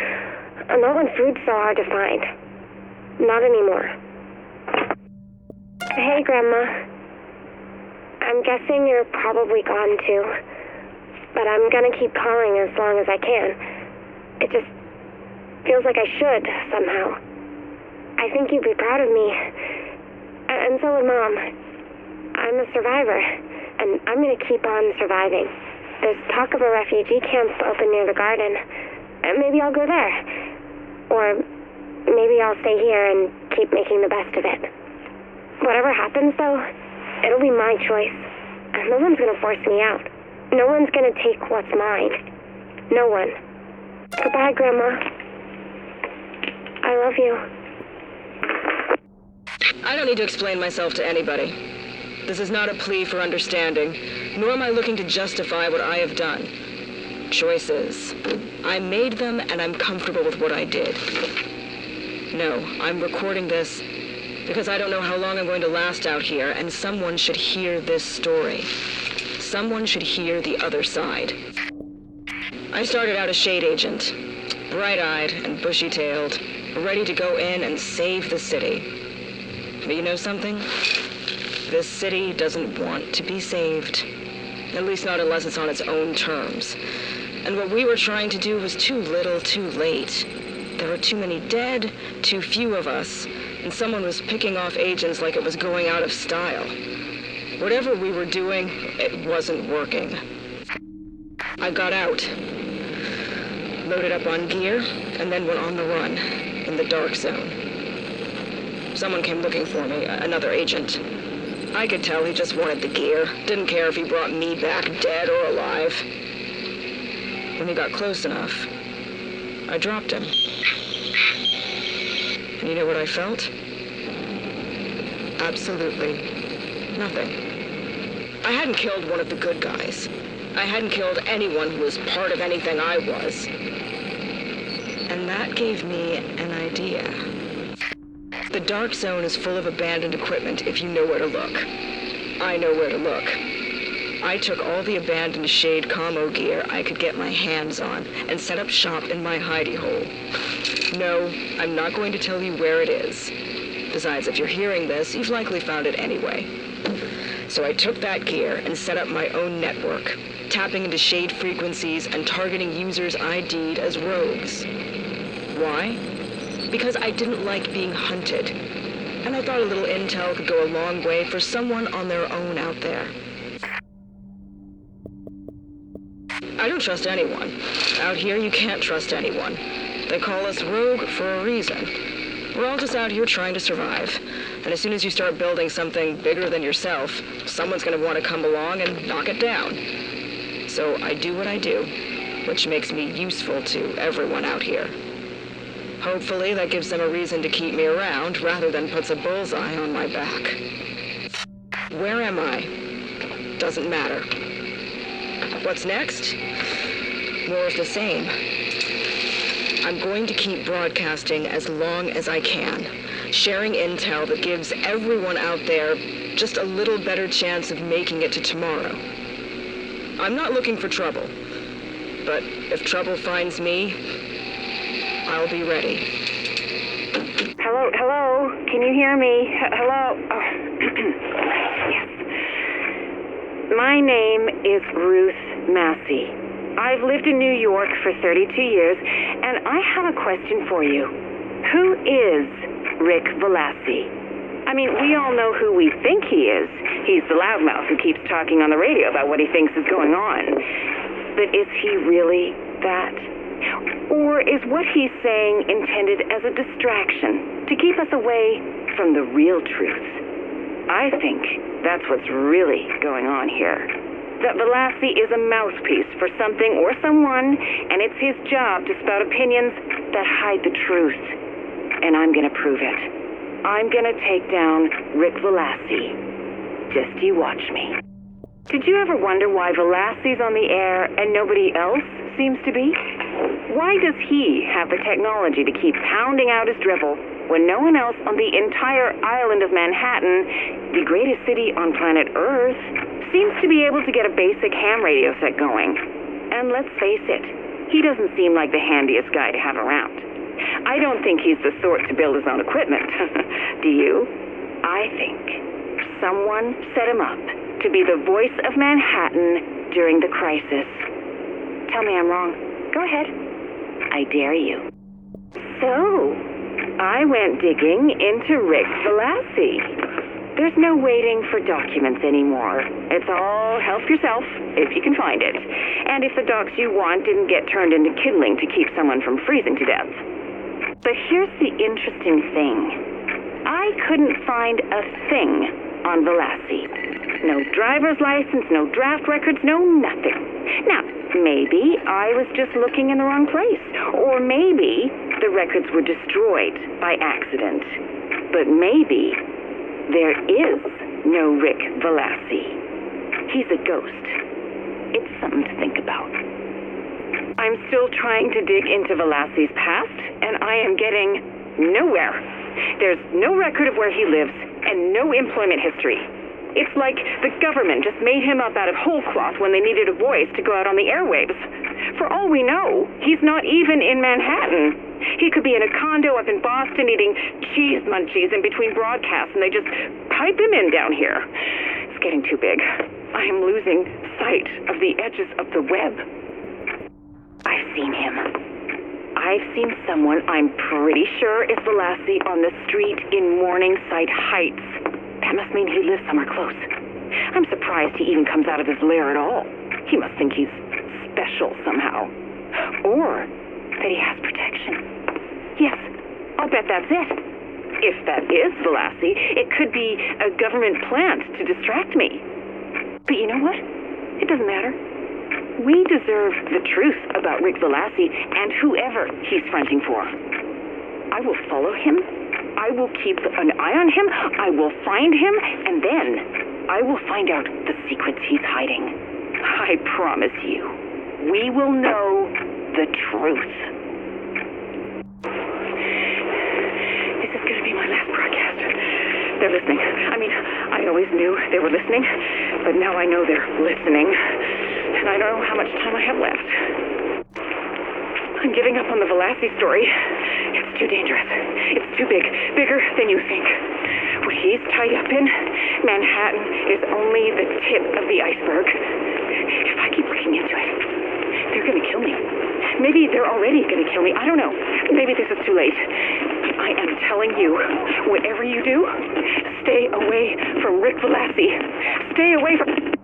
Not when food's so hard to find. Not anymore. Hey, Grandma. I'm guessing you're probably gone too. But I'm going to keep calling as long as I can. It just feels like I should, somehow. I think you'd be proud of me. And so would Mom. I'm a survivor, and I'm going to keep on surviving. There's talk of a refugee camp open near the garden. And maybe I'll go there. Or maybe I'll stay here and keep making the best of it. Whatever happens, though, it'll be my choice. And no one's going to force me out. No one's going to take what's mine. No one. Goodbye, Grandma. I love you. I don't need to explain myself to anybody. This is not a plea for understanding, nor am I looking to justify what I have done. Choices. I made them, and I'm comfortable with what I did. No, I'm recording this because I don't know how long I'm going to last out here, and someone should hear this story. Someone should hear the other side. I started out a shade agent, bright-eyed and bushy-tailed, ready to go in and save the city. But you know something? This city doesn't want to be saved. At least not unless it's on its own terms. And what we were trying to do was too little, too late. There were too many dead, too few of us, and someone was picking off agents like it was going out of style. Whatever we were doing, it wasn't working. I got out, loaded up on gear, and then went on the run, in the dark zone. Someone came looking for me, another agent. I could tell he just wanted the gear, didn't care if he brought me back dead or alive. When he got close enough, I dropped him. And you know what I felt? Absolutely nothing. I hadn't killed one of the good guys. I hadn't killed anyone who was part of anything I was. And that gave me an idea. The dark zone is full of abandoned equipment if you know where to look. I know where to look. I took all the abandoned shade commo gear I could get my hands on and set up shop in my hidey hole. No, I'm not going to tell you where it is. Besides, if you're hearing this, you've likely found it anyway. So I took that gear and set up my own network, tapping into shade frequencies and targeting users ID'd as rogues. Why? Because I didn't like being hunted. And I thought a little intel could go a long way for someone on their own out there. I don't trust anyone. Out here, you can't trust anyone. They call us rogue for a reason. We're all just out here trying to survive. And as soon as you start building something bigger than yourself, someone's going to want to come along and knock it down. So I do what I do, which makes me useful to everyone out here. Hopefully that gives them a reason to keep me around rather than puts a bullseye on my back. Where am I? Doesn't matter. What's next? More of the same. I'm going to keep broadcasting as long as I can, sharing intel that gives everyone out there just a little better chance of making it to tomorrow. I'm not looking for trouble, but if trouble finds me, I'll be ready. Hello? Can you hear me? Hello? Oh. Yes. My name is Ruth Massey. I've lived in New York for 32 years, And I have a question for you. Who is Rick Velassi? I mean, we all know who we think he is. He's the loudmouth who keeps talking on the radio about what he thinks is going on. But is he really that? Or is what he's saying intended as a distraction to keep us away from the real truth? I think that's what's really going on here. That Velassi is a mouthpiece for something or someone, and it's his job to spout opinions that hide the truth. And I'm gonna prove it. I'm gonna take down Rick Velassi. Just you watch me. Did you ever wonder why Velassi's on the air and nobody else seems to be? Why does he have the technology to keep pounding out his drivel when no one else on the entire island of Manhattan, the greatest city on planet Earth, seems to be able to get a basic ham radio set going? And let's face it, he doesn't seem like the handiest guy to have around. I don't think he's the sort to build his own equipment. Do you? I think someone set him up to be the voice of Manhattan during the crisis. Tell me I'm wrong. Go ahead. I dare you. So, I went digging into Rick Velassi. There's no waiting for documents anymore. It's all help yourself, if you can find it. And if the docs you want didn't get turned into kindling to keep someone from freezing to death. But here's the interesting thing. I couldn't find a thing on Velassi. No driver's license, no draft records, no nothing. Now, maybe I was just looking in the wrong place. Or maybe the records were destroyed by accident. But maybe there is no Rick Velassi. He's a ghost. It's something to think about. I'm still trying to dig into Velassi's past, and I am getting nowhere. There's no record of where he lives, and no employment history. It's like the government just made him up out of whole cloth when they needed a voice to go out on the airwaves. For all we know, he's not even in Manhattan. He could be in a condo up in Boston eating cheese munchies in between broadcasts, and they just pipe him in down here. It's getting too big. I am losing sight of the edges of the web. I've seen him. I've seen someone I'm pretty sure is Velassi on the street in Morningside Heights. That must mean he lives somewhere close. I'm surprised he even comes out of his lair at all. He must think he's special somehow. Or that he has protection. Yes, I'll bet that's it. If that is Velassi, it could be a government plant to distract me. But you know what? It doesn't matter. We deserve the truth about Rick Velassi and whoever he's fronting for. I will follow him. I will keep an eye on him. I will find him. And then I will find out the secrets he's hiding. I promise you, we will know the truth. This is going to be my last broadcast. They're listening. I mean, I always knew they were listening, but now I know they're listening. And I don't know how much time I have left. I'm giving up on the Velassi story. It's too dangerous. It's too big. Bigger than you think. What he's tied up in, Manhattan is only the tip of the iceberg. If I keep looking into it, they're going to kill me. Maybe they're already going to kill me. I don't know. Maybe this is too late. But I am telling you, whatever you do, stay away from Rick Velassi. Stay away from...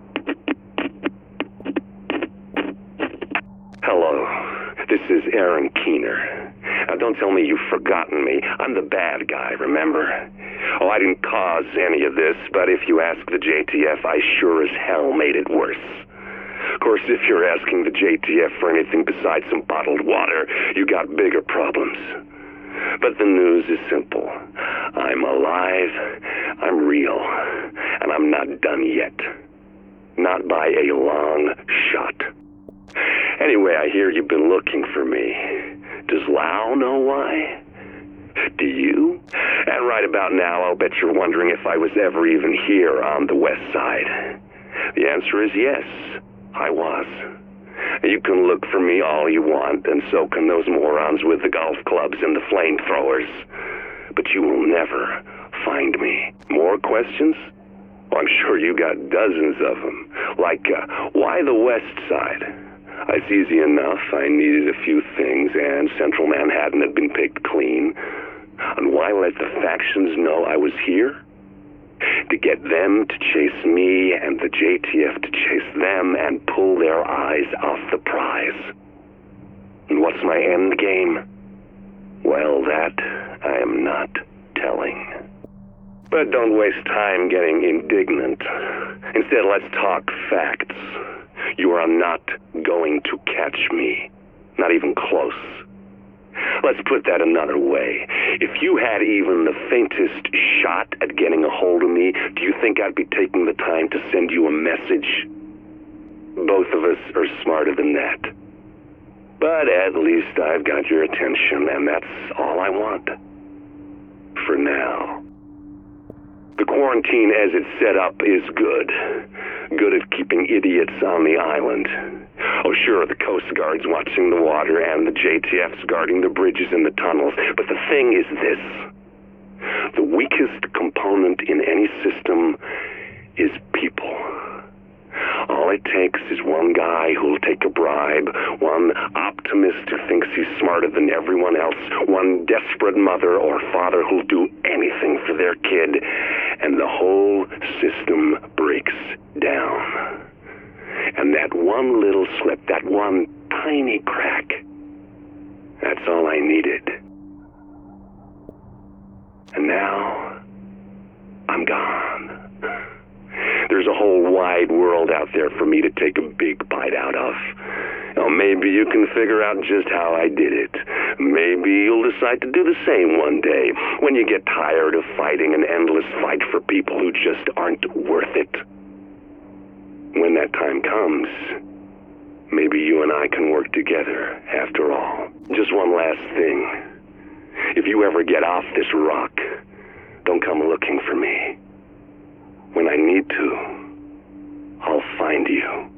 Hello. This is Aaron Keener. Now, don't tell me you've forgotten me. I'm the bad guy, remember? Oh, I didn't cause any of this, but if you ask the JTF, I sure as hell made it worse. Of course, if you're asking the JTF for anything besides some bottled water, you got bigger problems. But the news is simple. I'm alive, I'm real, and I'm not done yet. Not by a long shot. Anyway, I hear you've been looking for me. Does Lau know why? Do you? And right about now, I'll bet you're wondering if I was ever even here on the west side. The answer is yes, I was. You can look for me all you want, and so can those morons with the golf clubs and the flamethrowers. But you will never find me. More questions? Well, I'm sure you got dozens of them. Like, why the west side? It's easy enough. I needed a few things, and central Manhattan had been picked clean. And why let the factions know I was here? To get them to chase me and the JTF to chase them and pull their eyes off the prize. And what's my end game? Well, that I am not telling. But don't waste time getting indignant. Instead, let's talk facts. You are not going to catch me. Not even close. Let's put that another way. If you had even the faintest shot at getting a hold of me, do you think I'd be taking the time to send you a message? Both of us are smarter than that. But at least I've got your attention, and that's all I want. For now. The quarantine as it's set up is good. Good at keeping idiots on the island. Oh, sure, the Coast Guard's watching the water and the JTF's guarding the bridges and the tunnels. But the thing is this. The weakest component in any system is people. All it takes is one guy who'll take a bribe, one optimist who thinks he's smarter than everyone else, one desperate mother or father who'll do anything for their kid, and the whole system breaks down. And that one little slip, that one tiny crack, that's all I needed. And now, I'm gone. There's a whole wide world out there for me to take a big bite out of. Now, maybe you can figure out just how I did it. Maybe you'll decide to do the same one day, when you get tired of fighting an endless fight for people who just aren't worth it. When that time comes, maybe you and I can work together, after all. Just one last thing. If you ever get off this rock, don't come looking for me. When I need to, I'll find you.